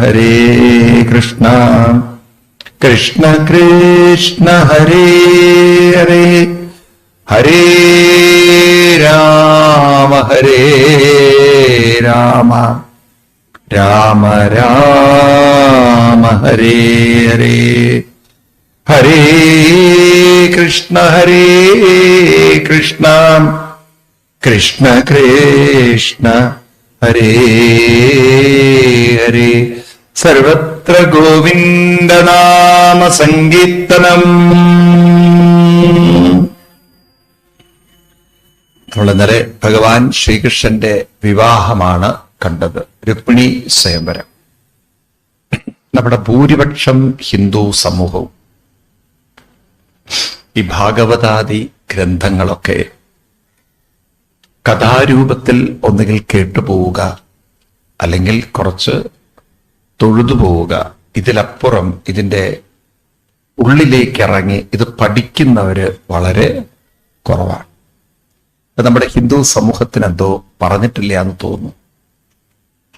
ഹരേ കൃഷ്ണ കൃഷ്ണ കൃഷ്ണ ഹരേ ഹരേ ഹരേ രാമ രാമ രാമ ഹരേ ഹരേ ഹരേ കൃഷ്ണ കൃഷ്ണ കൃഷ്ണ ഹരേ ഹരേ സർവത്ര ഗോവിന്ദനാമ സങ്കീർത്തനം. നമ്മൾ ഇന്നലെ ഭഗവാൻ ശ്രീകൃഷ്ണന്റെ വിവാഹമാണ് കണ്ടത്, രുക്മിണി സ്വയംവരം. നമ്മുടെ ഭൂരിപക്ഷം ഹിന്ദു സമൂഹവും ഈ ഭാഗവതാദി ഗ്രന്ഥങ്ങളൊക്കെ കഥാരൂപത്തിൽ ഒന്നുകിൽ കേട്ടുപോവുക, അല്ലെങ്കിൽ കുറച്ച് തൊഴുതുപോവുക, ഇതിലപ്പുറം ഇതിൻ്റെ ഉള്ളിലേക്ക് ഇറങ്ങി ഇത് പഠിക്കുന്നവര് വളരെ കുറവാണ്. നമ്മുടെ ഹിന്ദു സമൂഹത്തിന് എന്തോ പറഞ്ഞിട്ടില്ല എന്ന് തോന്നുന്നു.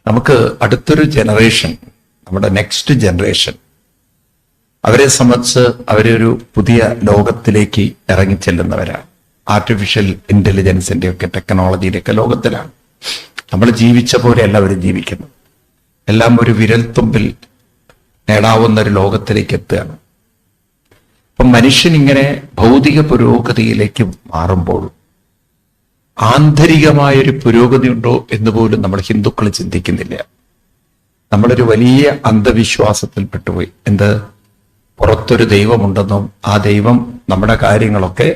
നമുക്ക് അടുത്തൊരു ജനറേഷൻ, നമ്മുടെ നെക്സ്റ്റ് ജനറേഷൻ, അവരെ സംബന്ധിച്ച് അവരൊരു പുതിയ ലോകത്തിലേക്ക് ഇറങ്ങിച്ചെല്ലുന്നവരാണ്. ആർട്ടിഫിഷ്യൽ ഇന്റലിജൻസിന്റെ ഒക്കെ ടെക്നോളജിയുടെ ഒക്കെ ലോകത്തിലാണ്. നമ്മൾ ജീവിച്ച പോലെയല്ല അവർ ജീവിക്കുന്നത്. എല്ലാം ഒരു വിരൽത്തുമ്പിൽ നേടാവുന്ന ഒരു ലോകത്തിലേക്ക് എത്തുകയാണ്. അപ്പം മനുഷ്യൻ ഇങ്ങനെ ഭൗതിക പുരോഗതിയിലേക്ക് മാറുമ്പോൾ ആന്തരികമായൊരു പുരോഗതി ഉണ്ടോ എന്ന് പോലും നമ്മൾ ഹിന്ദുക്കൾ ചിന്തിക്കുന്നില്ല. നമ്മളൊരു വലിയ അന്ധവിശ്വാസത്തിൽ പെട്ടുപോയി. എന്ത്, പുറത്തൊരു ദൈവമുണ്ടെന്നും ആ ദൈവം നമ്മുടെ കാര്യങ്ങളൊക്കെ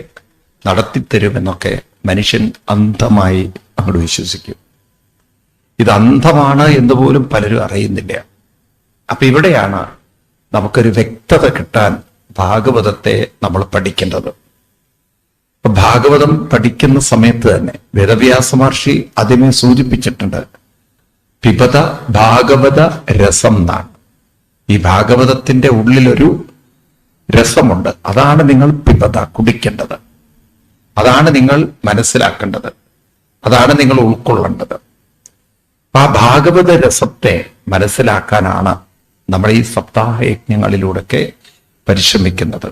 നടത്തിത്തരുമെന്നൊക്കെ മനുഷ്യൻ അന്ധമായി അങ്ങോട്ട് വിശ്വസിക്കും. ഇത് അന്ധമാണ് എന്ന് പോലും പലരും അറിയുന്നില്ല. അപ്പൊ ഇവിടെയാണ് നമുക്കൊരു വ്യക്തത കിട്ടാൻ ഭാഗവതത്തെ നമ്മൾ പഠിക്കേണ്ടത്. ഭാഗവതം പഠിക്കുന്ന സമയത്ത് തന്നെ വേദവ്യാസ മഹർഷി ആദ്യമേ സൂചിപ്പിച്ചിട്ടുണ്ട്, പിബത ഭാഗവത രസം എന്നാണ്. ഈ ഭാഗവതത്തിന്റെ ഉള്ളിലൊരു രസമുണ്ട്. അതാണ് നിങ്ങൾ പിബത, കുടിക്കേണ്ടത്. അതാണ് നിങ്ങൾ മനസ്സിലാക്കേണ്ടത്. അതാണ് നിങ്ങൾ ഉൾക്കൊള്ളേണ്ടത്. ആ ഭാഗവത രസത്തെ മനസ്സിലാക്കാനാണ് നമ്മൾ ഈ സപ്താഹ യജ്ഞങ്ങളിലൂടെയൊക്കെ പരിശ്രമിക്കുന്നത്.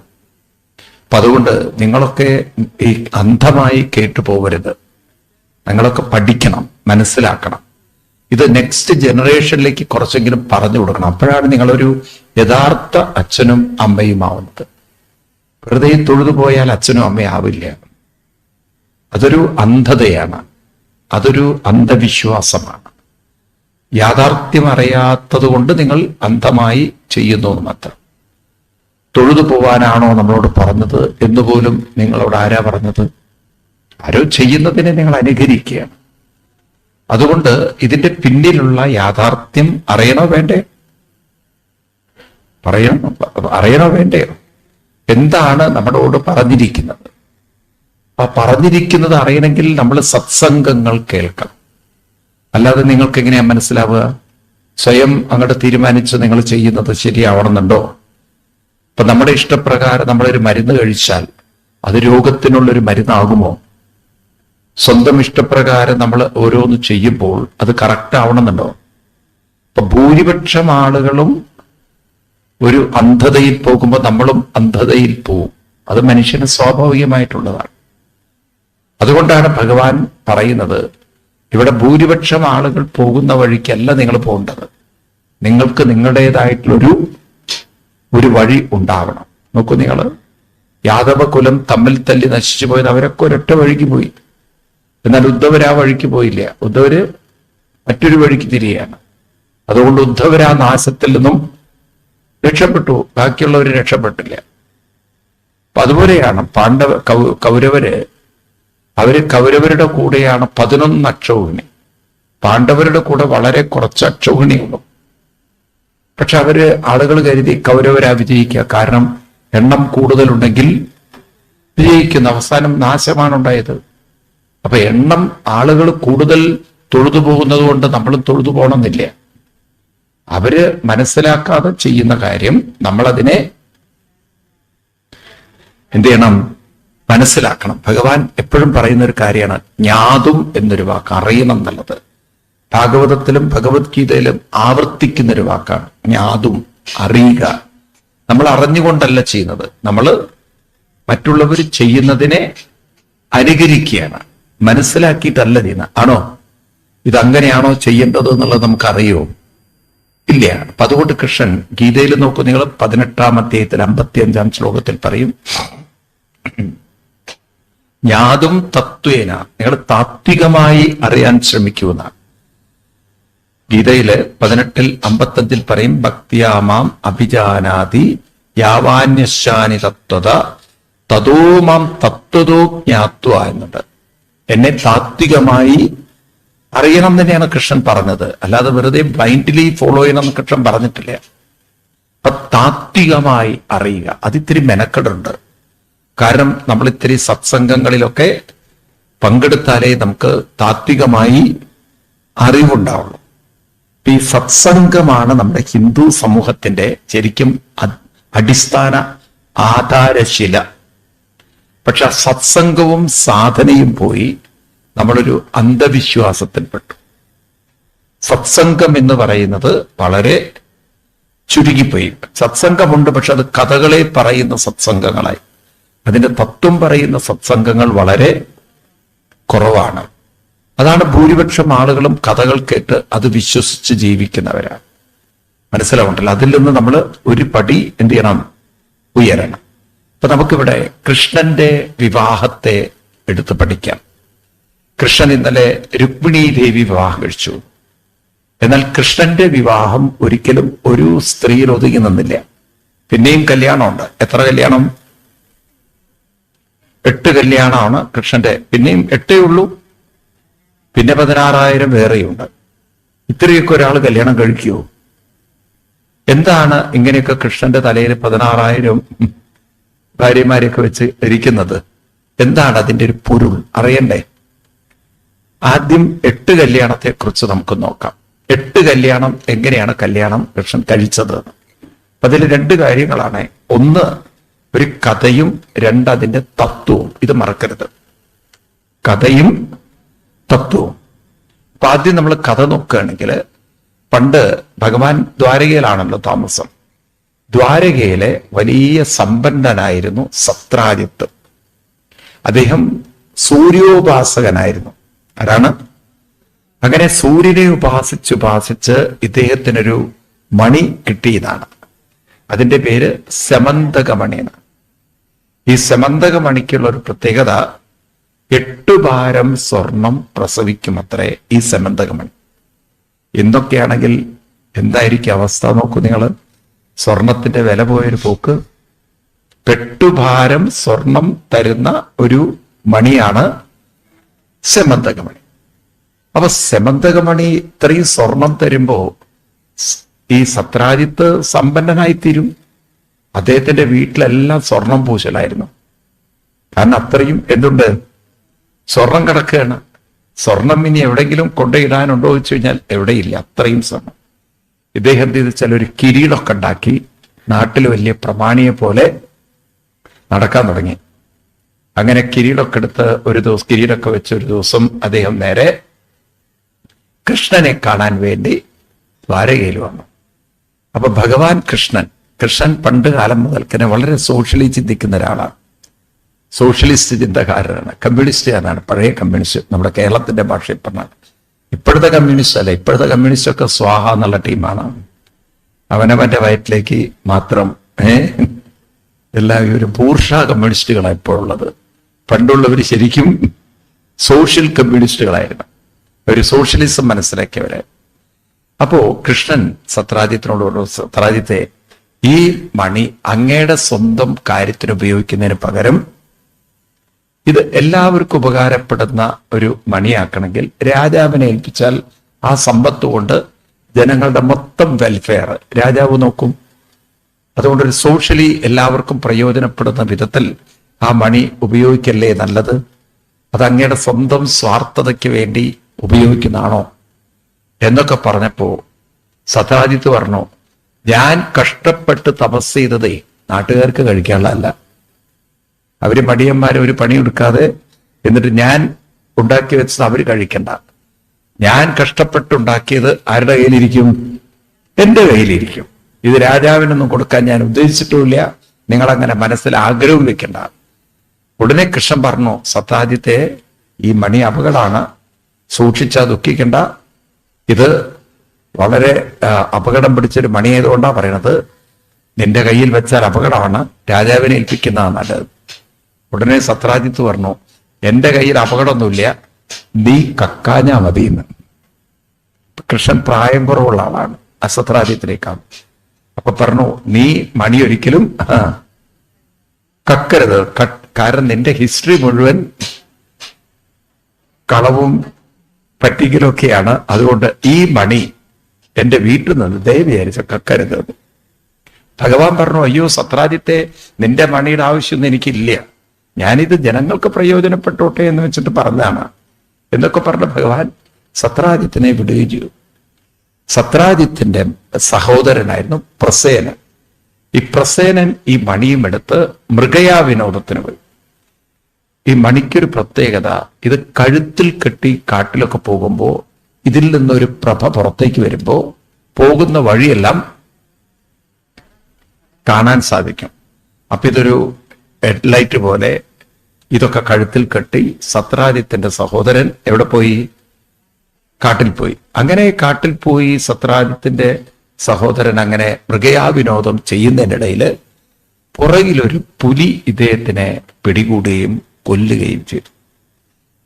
അപ്പൊ അതുകൊണ്ട് നിങ്ങളൊക്കെ ഈ അന്ധമായി കേട്ടുപോകരുത്. നിങ്ങളൊക്കെ പഠിക്കണം, മനസ്സിലാക്കണം. ഇത് നെക്സ്റ്റ് ജനറേഷനിലേക്ക് കുറച്ചെങ്കിലും പറഞ്ഞു കൊടുക്കണം. അപ്പോഴാണ് നിങ്ങളൊരു യഥാർത്ഥ അച്ഛനും അമ്മയും ആവുന്നത്. വെറുതെ തൊഴുതു പോയാൽ അച്ഛനും അമ്മയും ആവില്ല. അതൊരു അന്ധതയാണ്, അതൊരു അന്ധവിശ്വാസമാണ്. യാഥാർത്ഥ്യം അറിയാത്തത് കൊണ്ട് നിങ്ങൾ അന്ധമായി ചെയ്യുന്നു മാത്രം. തൊഴുതു പോവാനാണോ നമ്മളോട് പറഞ്ഞത് എന്നുപോലും നിങ്ങളോട് ആരാ പറഞ്ഞത്? ആരോ ചെയ്യുന്നതിനെ നിങ്ങൾ അനുകരിക്കുകയാണ്. അതുകൊണ്ട് ഇതിന്റെ പിന്നിലുള്ള യാഥാർത്ഥ്യം അറിയണോ വേണ്ടയോ? എന്താണ് നമ്മളോട് പറഞ്ഞിരിക്കുന്നത്? ആ പറഞ്ഞിരിക്കുന്നത് അറിയണമെങ്കിൽ നമ്മൾ സത്സംഗങ്ങൾ കേൾക്കണം. അല്ലാതെ നിങ്ങൾക്ക് എങ്ങനെയാ മനസ്സിലാവുക? സ്വയം അങ്ങോട്ട് തീരുമാനിച്ച് നിങ്ങൾ ചെയ്യുന്നത് ശരിയാവണമെന്നുണ്ടോ? അപ്പൊ നമ്മുടെ ഇഷ്ടപ്രകാരം നമ്മളൊരു മരുന്ന് കഴിച്ചാൽ അത് രോഗത്തിനുള്ളൊരു മരുന്നാകുമോ? സ്വന്തം ഇഷ്ടപ്രകാരം നമ്മൾ ഓരോന്ന് ചെയ്യുമ്പോൾ അത് കറക്റ്റ് ആവണമെന്നുണ്ടോ? അപ്പൊ ഭൂരിപക്ഷം ആളുകളും ഒരു അന്ധതയിൽ പോകുമ്പോൾ നമ്മളും അന്ധതയിൽ പോവും. അത് മനുഷ്യന് സ്വാഭാവികമായിട്ടുള്ളതാണ്. അതുകൊണ്ടാണ് ഭഗവാൻ പറയുന്നത്, ഇവിടെ ഭൂരിപക്ഷം ആളുകൾ പോകുന്ന വഴിക്കല്ല നിങ്ങൾ പോകേണ്ടത്. നിങ്ങൾക്ക് നിങ്ങളുടേതായിട്ടുള്ളൊരു വഴി ഉണ്ടാവണം. നോക്കൂ, നിങ്ങൾ യാദവ കുലം തമ്മിൽ തല്ലി നശിച്ചു പോയത് അവരൊക്കെ ഒരൊറ്റ വഴിക്ക് പോയി. എന്നാൽ ഉദ്ധവർ ആ വഴിക്ക് പോയില്ല. ഉദ്ധവര് മറ്റൊരു വഴിക്ക് തിരിയാണ്. അതുകൊണ്ട് ഉദ്ധവർ ആ നാശത്തിൽ നിന്നും രക്ഷപ്പെട്ടു, ബാക്കിയുള്ളവർ രക്ഷപ്പെട്ടില്ല. അപ്പൊ അതുപോലെയാണ് കൗരവരുടെ കൂടെയാണ് 11 അക്ഷൗഹിണി. പാണ്ഡവരുടെ കൂടെ വളരെ കുറച്ച് അക്ഷൗഹിണിയുള്ളൂ. പക്ഷെ ആളുകൾ കരുതി കൗരവരാ വിജയിക്കുക. കാരണം എണ്ണം കൂടുതലുണ്ടെങ്കിൽ വിജയിക്കുന്ന, അവസാനം നാശമാണ് ഉണ്ടായത്. അപ്പൊ എണ്ണം ആളുകൾ കൂടുതൽ തൊഴുതു പോകുന്നത് കൊണ്ട് നമ്മളും തൊഴുതു പോകണമെന്നില്ല. അവര് മനസ്സിലാക്കാതെ ചെയ്യുന്ന കാര്യം നമ്മളതിനെ എന്ത് ചെയ്യണം? മനസ്സിലാക്കണം. ഭഗവാൻ എപ്പോഴും പറയുന്ന ഒരു കാര്യമാണ് ജ്ഞാതും എന്നൊരു വാക്ക്, അറിയണം എന്നുള്ളത്. ഭാഗവതത്തിലും ഭഗവത്ഗീതയിലും ആവർത്തിക്കുന്നൊരു വാക്കാണ് ജ്ഞാതും, അറിയുക. നമ്മൾ അറിഞ്ഞുകൊണ്ടല്ല ചെയ്യുന്നത്, നമ്മൾ മറ്റുള്ളവർ ചെയ്യുന്നതിനെ അനുകരിക്കുകയാണ്, മനസ്സിലാക്കിയിട്ടല്ല ചെയ്യുന്നത്. ആണോ ഇതങ്ങനെയാണോ ചെയ്യേണ്ടത് എന്നുള്ളത് നമുക്കറിയോ? ഇല്ല. അപ്പൊ അതുകൊണ്ട് കൃഷ്ണൻ ഗീതയിൽ നോക്കൂ നിങ്ങൾ, 18-ാം അധ്യായത്തിൽ 55-ാം ശ്ലോകത്തിൽ പറയും, ജ്ഞാതും തത്വേന, നിങ്ങൾ താത്വികമായി അറിയാൻ ശ്രമിക്കുമെന്നാണ്. ഗീതയില് 18-55 പറയും, ഭക്തിയാമാം അഭിജാനാതി യാവാന്യശാനി തത്വത തതോ മാം തത്വതോ ജ്ഞാത്വ എന്നുണ്ട്. എന്നെ താത്വികമായി അറിയണം തന്നെയാണ് കൃഷ്ണൻ പറഞ്ഞത്, അല്ലാതെ വെറുതെ ബ്ലൈൻഡ്ലി ഫോളോ ചെയ്യണം എന്ന് കൃഷ്ണൻ പറഞ്ഞിട്ടില്ല. അപ്പൊ താത്വികമായി അറിയുക, അതിത്തിരി മെനക്കെടുണ്ട്. കാരണം നമ്മൾ ഇത്തിരി സത്സംഗങ്ങളിലൊക്കെ പങ്കെടുത്താലേ നമുക്ക് താത്വികമായി അറിവുണ്ടാവുള്ളൂ. ഈ സത്സംഗമാണ് നമ്മുടെ ഹിന്ദു സമൂഹത്തിന്റെ ശരിക്കും അടിസ്ഥാന ആധാരശില. പക്ഷെ ആ സത്സംഗവും സാധനയും പോയി നമ്മളൊരു അന്ധവിശ്വാസത്തിൽപ്പെട്ടു. സത്സംഗം എന്ന് പറയുന്നത് വളരെ ചുരുങ്ങിപ്പോയി. സത്സംഗമുണ്ട്, പക്ഷെ അത് കഥകളെ പറയുന്ന സത്സംഗങ്ങളായി. അതിന്റെ തത്വം പറയുന്ന സത്സംഗങ്ങൾ വളരെ കുറവാണ്. അതാണ് ഭൂരിപക്ഷം ആളുകളും കഥകൾ കേട്ട് അത് വിശ്വസിച്ച് ജീവിക്കുന്നവരാണ്. മനസ്സിലാവുണ്ടല്ലോ? അതിൽ നിന്ന് നമ്മൾ ഒരു പടി എന്ത് ചെയ്യണം? ഉയരണം. അപ്പൊ നമുക്കിവിടെ കൃഷ്ണന്റെ വിവാഹത്തെ എടുത്ത് പഠിക്കാം. കൃഷ്ണൻ ഇന്നലെ രുക്മിണി ദേവി വിവാഹം കഴിച്ചു. എന്നാൽ കൃഷ്ണന്റെ വിവാഹം ഒരിക്കലും ഒരു സ്ത്രീയിൽ ഒതുങ്ങി നിന്നില്ല. പിന്നെയും കല്യാണമുണ്ട്. എത്ര കല്യാണം? 8 കല്യാണമാണ് കൃഷ്ണന്റെ. പിന്നെയും 8 ഉള്ളൂ. പിന്നെ 16,000 വേറെയുണ്ട്. ഇത്രയൊക്കെ ഒരാൾ കല്യാണം കഴിക്കുമോ? എന്താണ് ഇങ്ങനെയൊക്കെ കൃഷ്ണന്റെ തലയിൽ 16,000 ഭാര്യമാരെയൊക്കെ വെച്ച് ഇരിക്കുന്നത്? എന്താണ് അതിന്റെ ഒരു പൊരുൾ? അറിയണ്ടേ? ആദ്യം 8 കല്യാണത്തെ കുറിച്ച് നമുക്ക് നോക്കാം. 8 കല്യാണം, എങ്ങനെയാണ് കല്യാണം കൃഷ്ണൻ കഴിച്ചത്? അതിൽ 2 കാര്യങ്ങളാണ്. ഒന്ന് ഒരു കഥയും, 2 അതിന്റെ തത്വവും. ഇത് മറക്കരുത്, കഥയും തത്വവും. അപ്പൊ ആദ്യം നമ്മൾ കഥ നോക്കുകയാണെങ്കിൽ, പണ്ട് ഭഗവാൻ ദ്വാരകയിലാണല്ലോ താമസം. ദ്വാരകയിലെ വലിയ സമ്പന്നനായിരുന്നു സത്രാജിത്ത്. അദ്ദേഹം സൂര്യോപാസകനായിരുന്നു. ആരാണ്? അങ്ങനെ സൂര്യനെ ഉപാസിച്ച് ഇദ്ദേഹത്തിനൊരു മണി കിട്ടിയതാണ്. അതിന്റെ പേര് സെമന്തകമണിയാണ്. ഈ സെമന്തകമണിക്കുള്ള ഒരു പ്രത്യേകത, 8 ഭാരം സ്വർണം പ്രസവിക്കുമത്രേ ഈ സെമന്തകമണി. എന്തൊക്കെയാണെങ്കിൽ എന്തായിരിക്കും അവസ്ഥ നോക്കൂ നിങ്ങൾ. സ്വർണത്തിന്റെ വില പോയൊരു പോക്ക്. 8 ഭാരം സ്വർണം തരുന്ന ഒരു മണിയാണ് സെമന്തകമണി. അപ്പൊ സെമന്തകമണി ഇത്രയും സ്വർണം തരുമ്പോ ഈ സത്രാജിത്ത് സമ്പന്നനായിത്തീരും. അദ്ദേഹത്തിന്റെ വീട്ടിലെല്ലാം സ്വർണം പൂശലായിരുന്നു. കാരണം അത്രയും എന്തുണ്ട്? സ്വർണം കിടക്കുകയാണ്. സ്വർണം ഇനി എവിടെയെങ്കിലും കൊണ്ടുപോയിടാനുണ്ടോ എന്ന് കഴിഞ്ഞാൽ എവിടെയില്ല, അത്രയും സ്വർണം. ഇദ്ദേഹം എന്ത് ചെയ്ത് ഒരു കിരീടമൊക്കെ ഉണ്ടാക്കി നാട്ടിൽ വലിയ പ്രമാണിയെ പോലെ നടക്കാൻ തുടങ്ങി. അങ്ങനെ കിരീടമൊക്കെ എടുത്ത് കിരീടമൊക്കെ വെച്ച് ഒരു ദിവസം അദ്ദേഹം നേരെ കൃഷ്ണനെ കാണാൻ വേണ്ടി ദ്വാരകയിൽ വന്നു. അപ്പൊ ഭഗവാൻ കൃഷ്ണൻ പണ്ട് കാലം മുതൽക്കന്നെ വളരെ സോഷ്യലി ചിന്തിക്കുന്ന ഒരാളാണ്. സോഷ്യലിസ്റ്റ് ചിന്തകാരനാണ്, കമ്മ്യൂണിസ്റ്റുകാരനാണ്. പഴയ കമ്മ്യൂണിസ്റ്റ്, നമ്മുടെ കേരളത്തിന്റെ ഭാഷയിൽ പറഞ്ഞാൽ. ഇപ്പോഴത്തെ കമ്മ്യൂണിസ്റ്റ് അല്ല. ഇപ്പോഴത്തെ കമ്മ്യൂണിസ്റ്റ് ഒക്കെ സ്വാഹ എന്നുള്ള ടീമാണ്. അവനവന്റെ വയറ്റിലേക്ക് മാത്രം എല്ലാവരും ഒരു ബൂർഷ കമ്മ്യൂണിസ്റ്റുകളാണ് ഇപ്പോഴുള്ളത്. പണ്ടുള്ളവർ ശരിക്കും സോഷ്യൽ കമ്മ്യൂണിസ്റ്റുകളായിരുന്നു. ഒരു സോഷ്യലിസം മനസ്സിലാക്കിയവരെ. അപ്പോ കൃഷ്ണൻ സത്രാജിത്തിനോട്, സത്രാജിത്തെ, ഈ മണി അങ്ങയുടെ സ്വന്തം കാര്യത്തിന് ഉപയോഗിക്കുന്നതിന് പകരം ഇത് എല്ലാവർക്കും ഉപകാരപ്പെടുന്ന ഒരു മണിയാക്കണമെങ്കിൽ രാജാവിനെ ഏൽപ്പിച്ചാൽ ആ സമ്പത്ത് കൊണ്ട് ജനങ്ങളുടെ മൊത്തം വെൽഫെയർ രാജാവ് നോക്കും. അതുകൊണ്ടൊരു സോഷ്യലി എല്ലാവർക്കും പ്രയോജനപ്പെടുന്ന വിധത്തിൽ ആ മണി ഉപയോഗിക്കല്ലേ നല്ലത്? അത് അങ്ങയുടെ സ്വന്തം സ്വാർത്ഥതയ്ക്ക് വേണ്ടി ഉപയോഗിക്കുന്നതാണോ എന്നൊക്കെ പറഞ്ഞപ്പോ സത്രാജിത്ത് പറഞ്ഞു, ഞാൻ കഷ്ടപ്പെട്ട് തപസ് ചെയ്തതേ നാട്ടുകാർക്ക് കഴിക്കാനുള്ളതല്ല. അവര് മടിയന്മാരെ ഒരു പണിയെടുക്കാതെ എന്നിട്ട് ഞാൻ ഉണ്ടാക്കി വെച്ചത് അവര് കഴിക്കണ്ട. ഞാൻ കഷ്ടപ്പെട്ടുണ്ടാക്കിയത് ആരുടെ കയ്യിലിരിക്കും? എന്റെ കയ്യിലിരിക്കും. ഇത് രാജാവിനൊന്നും കൊടുക്കാൻ ഞാൻ ഉദ്ദേശിച്ചിട്ടുമില്ല. നിങ്ങളങ്ങനെ മനസ്സിൽ ആഗ്രഹവും വെക്കണ്ട. ഉടനെ കൃഷ്ണൻ പറഞ്ഞു, സത്രാജിത്തെ, ഈ മണി അപകടമാണ്, സൂക്ഷിച്ചാ ദുഃഖിക്കണ്ട. ഇത് വളരെ അപകടം പിടിച്ചൊരു മണി ആയതുകൊണ്ടാണ് പറയണത്. നിന്റെ കയ്യിൽ വെച്ചാൽ അപകടമാണ്, രാജാവിനെ ഏൽപ്പിക്കുന്നതാണ് നല്ലത്. ഉടനെ സത്രാജിത്ത് പറഞ്ഞു, എന്റെ കയ്യിൽ അപകടമൊന്നുമില്ല, നീ കക്കാഞ്ഞാ മതി എന്ന്. കൃഷ്ണൻ പ്രായം കുറവുള്ള ആളാണ്, സത്രാജിത്തിനേക്കാൾ. അപ്പൊ പറഞ്ഞു, നീ മണി ഒരിക്കലും കക്കരുത്, കാരണം നിന്റെ ഹിസ്റ്ററി മുഴുവൻ കളവും പറ്റിക്കലൊക്കെയാണ്. അതുകൊണ്ട് ഈ മണി എന്റെ വീട്ടിൽ നിന്ന് ദയവ് വിചാരിച്ച കക്കരുത്. ഭഗവാൻ പറഞ്ഞു, അയ്യോ സത്രാജിത്തെ, നിന്റെ മണിയുടെ ആവശ്യമൊന്നും എനിക്കില്ല, ഞാനിത് ജനങ്ങൾക്ക് പ്രയോജനപ്പെട്ടോട്ടെ എന്ന് വെച്ചിട്ട് പറഞ്ഞതാണ് എന്നൊക്കെ പറഞ്ഞ ഭഗവാൻ സത്രാജിത്തിനെ വിടുകയും ചെയ്തു. സത്രാജിത്തിന്റെ സഹോദരനായിരുന്നു പ്രസേനൻ. ഈ പ്രസേനൻ ഈ മണിയും എടുത്ത് മൃഗയാ വിനോദത്തിന് പോയി. ഈ മണിക്കൊരു പ്രത്യേകത, ഇത് കഴുത്തിൽ കെട്ടി കാട്ടിലൊക്കെ പോകുമ്പോ ഇതിൽ നിന്നൊരു പ്രഭ പുറത്തേക്ക് വരുമ്പോ പോകുന്ന വഴിയെല്ലാം കാണാൻ സാധിക്കും. അപ്പൊ ഇതൊരു ഹെഡ്ലൈറ്റ് പോലെ ഇതൊക്കെ കഴുത്തിൽ കെട്ടി സത്രാജിത്തിന്റെ സഹോദരൻ എവിടെ പോയി? കാട്ടിൽ പോയി. അങ്ങനെ കാട്ടിൽ പോയി സത്രാജിത്തിന്റെ സഹോദരൻ അങ്ങനെ മൃഗയാ വിനോദം ചെയ്യുന്നതിനിടയിൽ പുറകിലൊരു പുലി ഇദ്ദേഹത്തിനെ പിടികൂടുകയും കൊല്ലുകയും ചെയ്തു.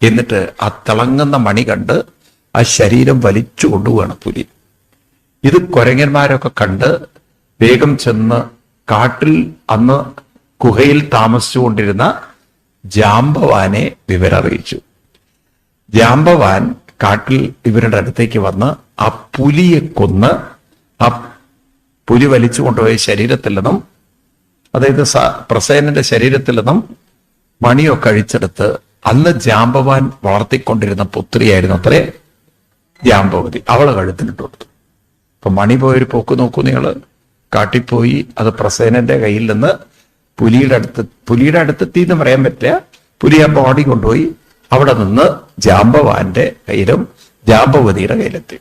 എന്നിട്ട് ആ തിളങ്ങുന്ന മണി കണ്ട് ആ ശരീരം വലിച്ചു കൊണ്ടുപോവാണ് പുലി. ഇത് കുരങ്ങന്മാരൊക്കെ കണ്ട് വേഗം ചെന്ന് കാട്ടിൽ അന്ന് ഗുഹയിൽ താമസിച്ചുകൊണ്ടിരുന്ന ജാംബവാനെ വിവരറിയിച്ചു. ജാംബവാൻ കാട്ടിൽ ഇവരുടെ അടുത്തേക്ക് വന്ന് ആ പുലിയെ കൊന്ന് ആ പുലി വലിച്ചു കൊണ്ടുപോയ ശരീരത്തിൽ നിന്നും, അതായത് പ്രസേനന്റെ ശരീരത്തിൽ നിന്നും മണിയൊക്കെ അഴിച്ചെടുത്ത്, അന്ന് ജാംബവാൻ വളർത്തിക്കൊണ്ടിരുന്ന പുത്രിയായിരുന്നു അത്രേ ജാംബവതി, അവളെ കഴുത്തിലിട്ട് കൊടുത്തു. അപ്പൊ മണി പോയൊരു പോക്ക് നോക്കൂ നിങ്ങള്. കാട്ടിപ്പോയി, അത് പ്രസേനന്റെ കയ്യിൽ നിന്ന് പുലിയുടെ അടുത്തെത്തി എന്ന് പറയാൻ പറ്റില്ല, പുലി ആ ബോഡി കൊണ്ടുപോയി അവിടെ നിന്ന് ജാംബവാന്റെ കയ്യിലും ജാംബവതിയുടെ കയ്യിലെത്തി.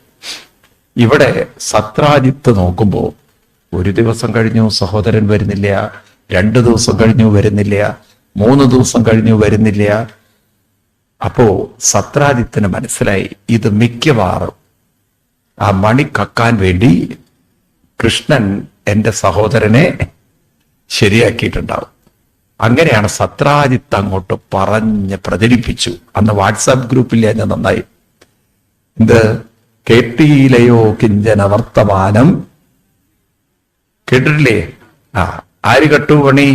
ഇവിടെ സത്രാജിത്ത് നോക്കുമ്പോ ഒരു ദിവസം കഴിഞ്ഞു സഹോദരൻ വരുന്നില്ല, 2 ദിവസം കഴിഞ്ഞു വരുന്നില്ല, 3 ദിവസം കഴിഞ്ഞു വരുന്നില്ല. അപ്പോ സത്രാജിത്തിന് മനസ്സിലായി, ഇത് മിക്കവാറും ആ മണി കക്കാൻ വേണ്ടി കൃഷ്ണൻ എന്റെ സഹോദരനെ ശരിയാക്കിയിട്ടുണ്ടാവും. അങ്ങനെയാണ് സത്രാജിത്ത് അങ്ങോട്ട് പറഞ്ഞ് പ്രചരിപ്പിച്ചു. അന്ന് വാട്സാപ്പ് ഗ്രൂപ്പിൽ ഞാൻ നന്നായി, എന്ത് കേട്ടിയിലയോ കിഞ്ചന വർത്തമാനം, കേട്ടിട്ടില്ലേ? ആര് കട്ടു പണി?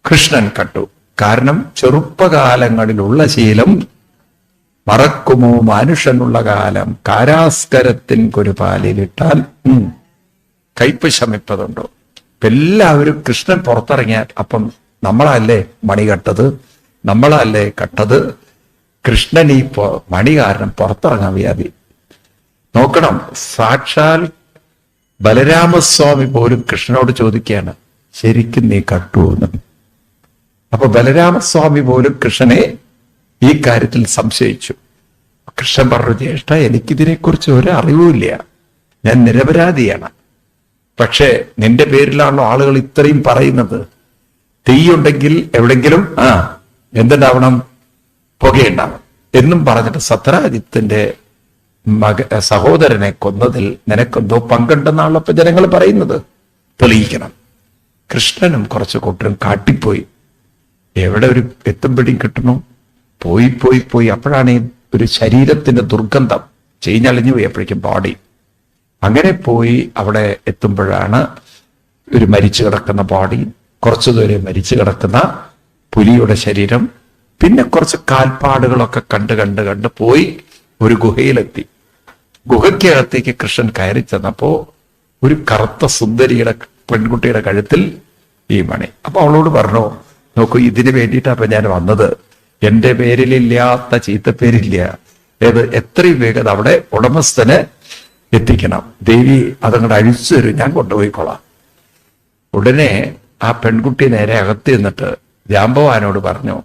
കൃഷ്ണൻ കട്ടു. കാരണം ചെറുപ്പകാലങ്ങളിലുള്ള ശീലം മറക്കുമോ മനുഷ്യനുള്ള കാലം, കാരാസ്കരത്തിൻ കുരുപാലിലിട്ടാൽ കയ്പ് ശമിപ്പതുണ്ടോ. എല്ലാവരും കൃഷ്ണൻ പുറത്തിറങ്ങിയാൽ അപ്പം നമ്മളല്ലേ മണി കട്ടത്, നമ്മളല്ലേ കട്ടത്. കൃഷ്ണൻ ഈ മണി കാരണം പുറത്തിറങ്ങാൻ വ്യാധി. നോക്കണം, സാക്ഷാൽ ബലരാമസ്വാമി പോലും കൃഷ്ണനോട് ചോദിക്കുകയാണ്, ശരിക്കും നീ കട്ടുവെന്ന്. അപ്പൊ ബലരാമസ്വാമി പോലും കൃഷ്ണനെ ഈ കാര്യത്തിൽ സംശയിച്ചു. കൃഷ്ണൻ പറഞ്ഞു, ജ്യേഷ്ഠ, എനിക്കിതിനെക്കുറിച്ച് ഒരു അറിവുമില്ല, ഞാൻ നിരപരാധിയാണ്. പക്ഷേ നിന്റെ പേരിലാണല്ലോ ആളുകൾ ഇത്രയും പറയുന്നത്. തീയുണ്ടെങ്കിൽ എവിടെങ്കിലും എന്തുണ്ടാവണം? പുകയുണ്ടാവണം എന്നും പറഞ്ഞിട്ട് സത്രാജിത്തിന്റെ സഹോദരനെ കൊന്നതിൽ നിനക്കെന്തോ പങ്കുണ്ടെന്നാണല്ലോ ഇപ്പൊ ജനങ്ങൾ പറയുന്നത്. തെളിയിക്കണം. കൃഷ്ണനും കുറച്ച് കൂട്ടരും കാട്ടിപ്പോയി. എവിടെ ഒരു എത്തുംപിടിയും കിട്ടണോ? പോയി പോയി പോയി അപ്പോഴാണ് ഈ ഒരു ശരീരത്തിന്റെ ദുർഗന്ധം ചീഞ്ഞളിഞ്ഞു പോയപ്പോഴേക്കും ബോഡി. അങ്ങനെ പോയി അവിടെ എത്തുമ്പോഴാണ് ഒരു മരിച്ചു കിടക്കുന്ന ബോഡി, കുറച്ചു ദൂരം മരിച്ചു കിടക്കുന്ന പുലിയുടെ ശരീരം, പിന്നെ കുറച്ച് കാൽപ്പാടുകളൊക്കെ കണ്ട് കണ്ട് കണ്ട് പോയി ഒരു ഗുഹയിലെത്തി. ഗുഹയ്ക്കകത്തേക്ക് കൃഷ്ണൻ കയറി ചെന്നപ്പോ ഒരു കറുത്ത സുന്ദരിയുടെ പെൺകുട്ടിയുടെ കഴുത്തിൽ ഈ മണി. അപ്പൊ അവളോട് പറഞ്ഞു, നോക്കൂ, ഇതിന് വേണ്ടിയിട്ടാ അപ്പൊ ഞാൻ വന്നത്, എന്റെ പേരിലില്ലാത്ത ചീത്തപ്പേരില്ല, എത്രയും വേഗം അവിടെ ഉടമസ്ഥന് എത്തിക്കണം. ദേവി അതങ്ങോട്ട് അഴിച്ചു തരും, ഞാൻ കൊണ്ടുപോയിക്കോളാം. ഉടനെ ആ പെൺകുട്ടി നേരെ അകത്ത് നിന്നിട്ട് ജാംബവാനോട് പറഞ്ഞു,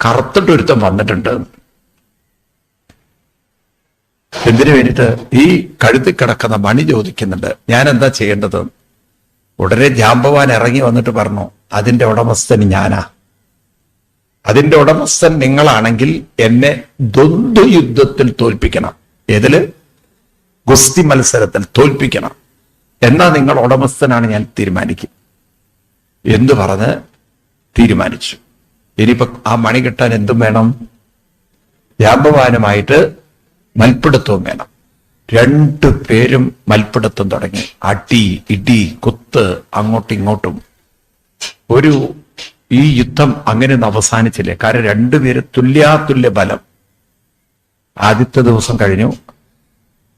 കറുത്തിട്ടൊരുത്തം വന്നിട്ടുണ്ട്. എന്തിനു വേണ്ടിയിട്ട്? ഈ കഴുത്തിൽ കിടക്കുന്ന മണി ചോദിക്കുന്നുണ്ട്, ഞാൻ എന്താ ചെയ്യേണ്ടത്? ഉടനെ ജാമ്പവാൻ ഇറങ്ങി വന്നിട്ട് പറഞ്ഞു, അതിന്റെ ഉടമസ്ഥൻ ഞാനാ. അതിന്റെ ഉടമസ്ഥൻ നിങ്ങളാണെങ്കിൽ എന്നെ ദ്വന്ദ്വയുദ്ധത്തിൽ തോൽപ്പിക്കണം. ഏതില്? ഗുസ്തി മത്സരത്തിൽ തോൽപ്പിക്കണം. എന്നാ നിങ്ങൾ ഉടമസ്ഥനാണ്, ഞാൻ തീരുമാനിക്കും എന്ന് പറഞ്ഞ് തീരുമാനിച്ചു. ഇനിയിപ്പോ ആ മണി കിട്ടാൻ എന്തും വേണം? ജാമ്പവാനുമായിട്ട് മൽപ്പിടുത്തവും വേണം. രണ്ടുപേരും മൽപ്പിടുത്തം തുടങ്ങി. അടി, ഇടി, കുത്ത്, അങ്ങോട്ടും ഇങ്ങോട്ടും. ഈ യുദ്ധം അങ്ങനെ ഒന്നും അവസാനിച്ചില്ലേ. കാരണം രണ്ടുപേരും തുല്യാതുല്യ ബലം. ആദ്യത്തെ ദിവസം കഴിഞ്ഞു.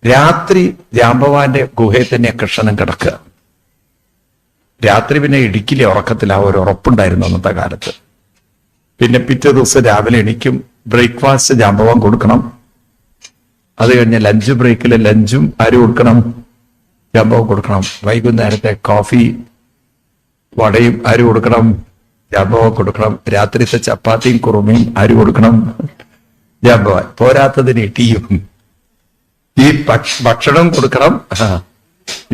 രാത്രി ജാമ്പവാന്റെ ഗുഹയിൽ തന്നെ കൃഷ്ണനും കിടക്കുക. രാത്രി പിന്നെ ഇടുക്കിലെ ഉറക്കത്തിൽ ആ ഒരു ഉറപ്പുണ്ടായിരുന്നു അന്നത്തെ കാലത്ത്. പിന്നെ പിറ്റേ ദിവസം രാവിലെ എണീക്കും, ബ്രേക്ക്ഫാസ്റ്റ് ജാമ്പവാൻ കൊടുക്കണം. അത് കഴിഞ്ഞ് ലഞ്ച് ബ്രേക്കിൽ ലഞ്ചും ആര് കൊടുക്കണം? ജാമ്പവാൻ കൊടുക്കണം. വൈകുന്നേരത്തെ കോഫി വടയും ആര് കൊടുക്കണം? ജാമ്പവാൻ കൊടുക്കണം. രാത്രിത്തെ ചപ്പാത്തിയും കുറുമയും ആര് കൊടുക്കണം? ജാമ്പവാൻ. പോരാത്തതിന് ഇടിയും. ഈ ഭക്ഷണം കൊടുക്കണം.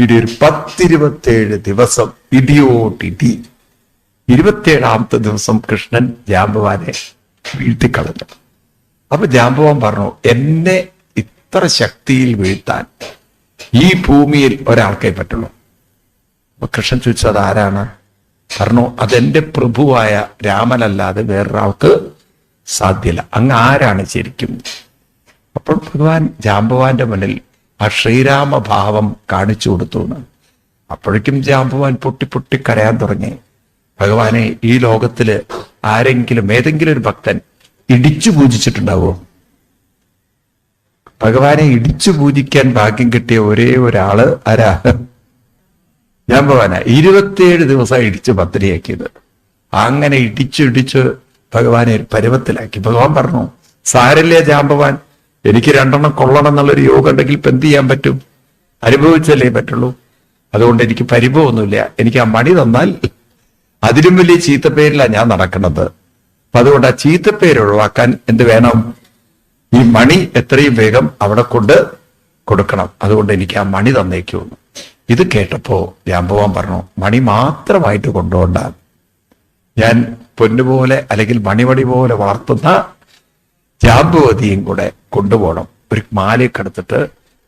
ഇടി ഒരു 10-27 ദിവസം ഇടിയോട്ടിടി. 27ാമത്തെ ദിവസം കൃഷ്ണൻ ജാമ്പവാനെ വീഴ്ത്തിക്കളഞ്ഞു. അപ്പൊ ജാമ്പവാൻ പറഞ്ഞു, എന്നെ ഇത്ര ശക്തിയിൽ വീഴ്ത്താൻ ഈ ഭൂമിയിൽ ഒരാൾക്കേ പറ്റുള്ളൂ. അപ്പൊ കൃഷ്ണൻ ചോദിച്ചത് ആരാണ്? പറഞ്ഞു, അതെന്റെ പ്രഭുവായ രാമനല്ലാതെ വേറൊരാൾക്ക് സാധ്യല്ല. അങ്ങ് ആരാണ് ശരിക്കും? അപ്പോൾ ഭഗവാൻ ജാമ്പവാന്റെ മുന്നിൽ ആ ശ്രീരാമഭാവം കാണിച്ചു കൊടുത്തു. അപ്പോഴേക്കും ജാമ്പവാൻ പൊട്ടി പൊട്ടി കരയാൻ തുടങ്ങി. ഭഗവാനെ, ഈ ലോകത്തില് ആരെങ്കിലും ഏതെങ്കിലും ഒരു ഭക്തൻ ഇടിച്ചു പൂജിച്ചിട്ടുണ്ടാവോ? ഭഗവാനെ ഇടിച്ചു പൂജിക്കാൻ ഭാഗ്യം കിട്ടിയ ഒരേ ഒരാള് ആരാ? ജാമ്പവാനാ. 27 ദിവസം ഇടിച്ച് പത്രിയാക്കിയത്. അങ്ങനെ ഇടിച്ച് ഭഗവാനെ പരുവത്തിലാക്കി. ഭഗവാൻ പറഞ്ഞു, സാരല്ലേ ജാമ്പവാൻ, എനിക്ക് 2 കൊള്ളണം എന്നുള്ളൊരു യോഗം ഉണ്ടെങ്കിൽ ഇപ്പൊ എന്ത് ചെയ്യാൻ പറ്റും? അനുഭവിച്ചല്ലേ പറ്റുള്ളൂ. അതുകൊണ്ട് എനിക്ക് പരിഭവമൊന്നുമില്ല. എനിക്ക് ആ മണി തന്നാൽ അതിലും വലിയ ചീത്തപ്പേരിലാണ് ഞാൻ നടക്കുന്നത്. അപ്പൊ അതുകൊണ്ട് ആ ചീത്തപ്പേര് ഒഴിവാക്കാൻ എന്ത് വേണം? ഈ മണി എത്രയും വേഗം അവിടെ കൊണ്ട് കൊടുക്കണം. അതുകൊണ്ട് എനിക്ക് ആ മണി തന്നേക്കൂ. ഇത് കേട്ടപ്പോ ജാമ്പവാൻ പറഞ്ഞു, മണി മാത്രമായിട്ട് കൊണ്ടുപോണ്ട, ഞാൻ പൊന്നുപോലെ അല്ലെങ്കിൽ മണിമണി പോലെ വളർത്തുന്ന ജാമ്പവതിയും കൂടെ കൊണ്ടുപോകണം. ഒരു മാലയൊക്കെ എടുത്തിട്ട്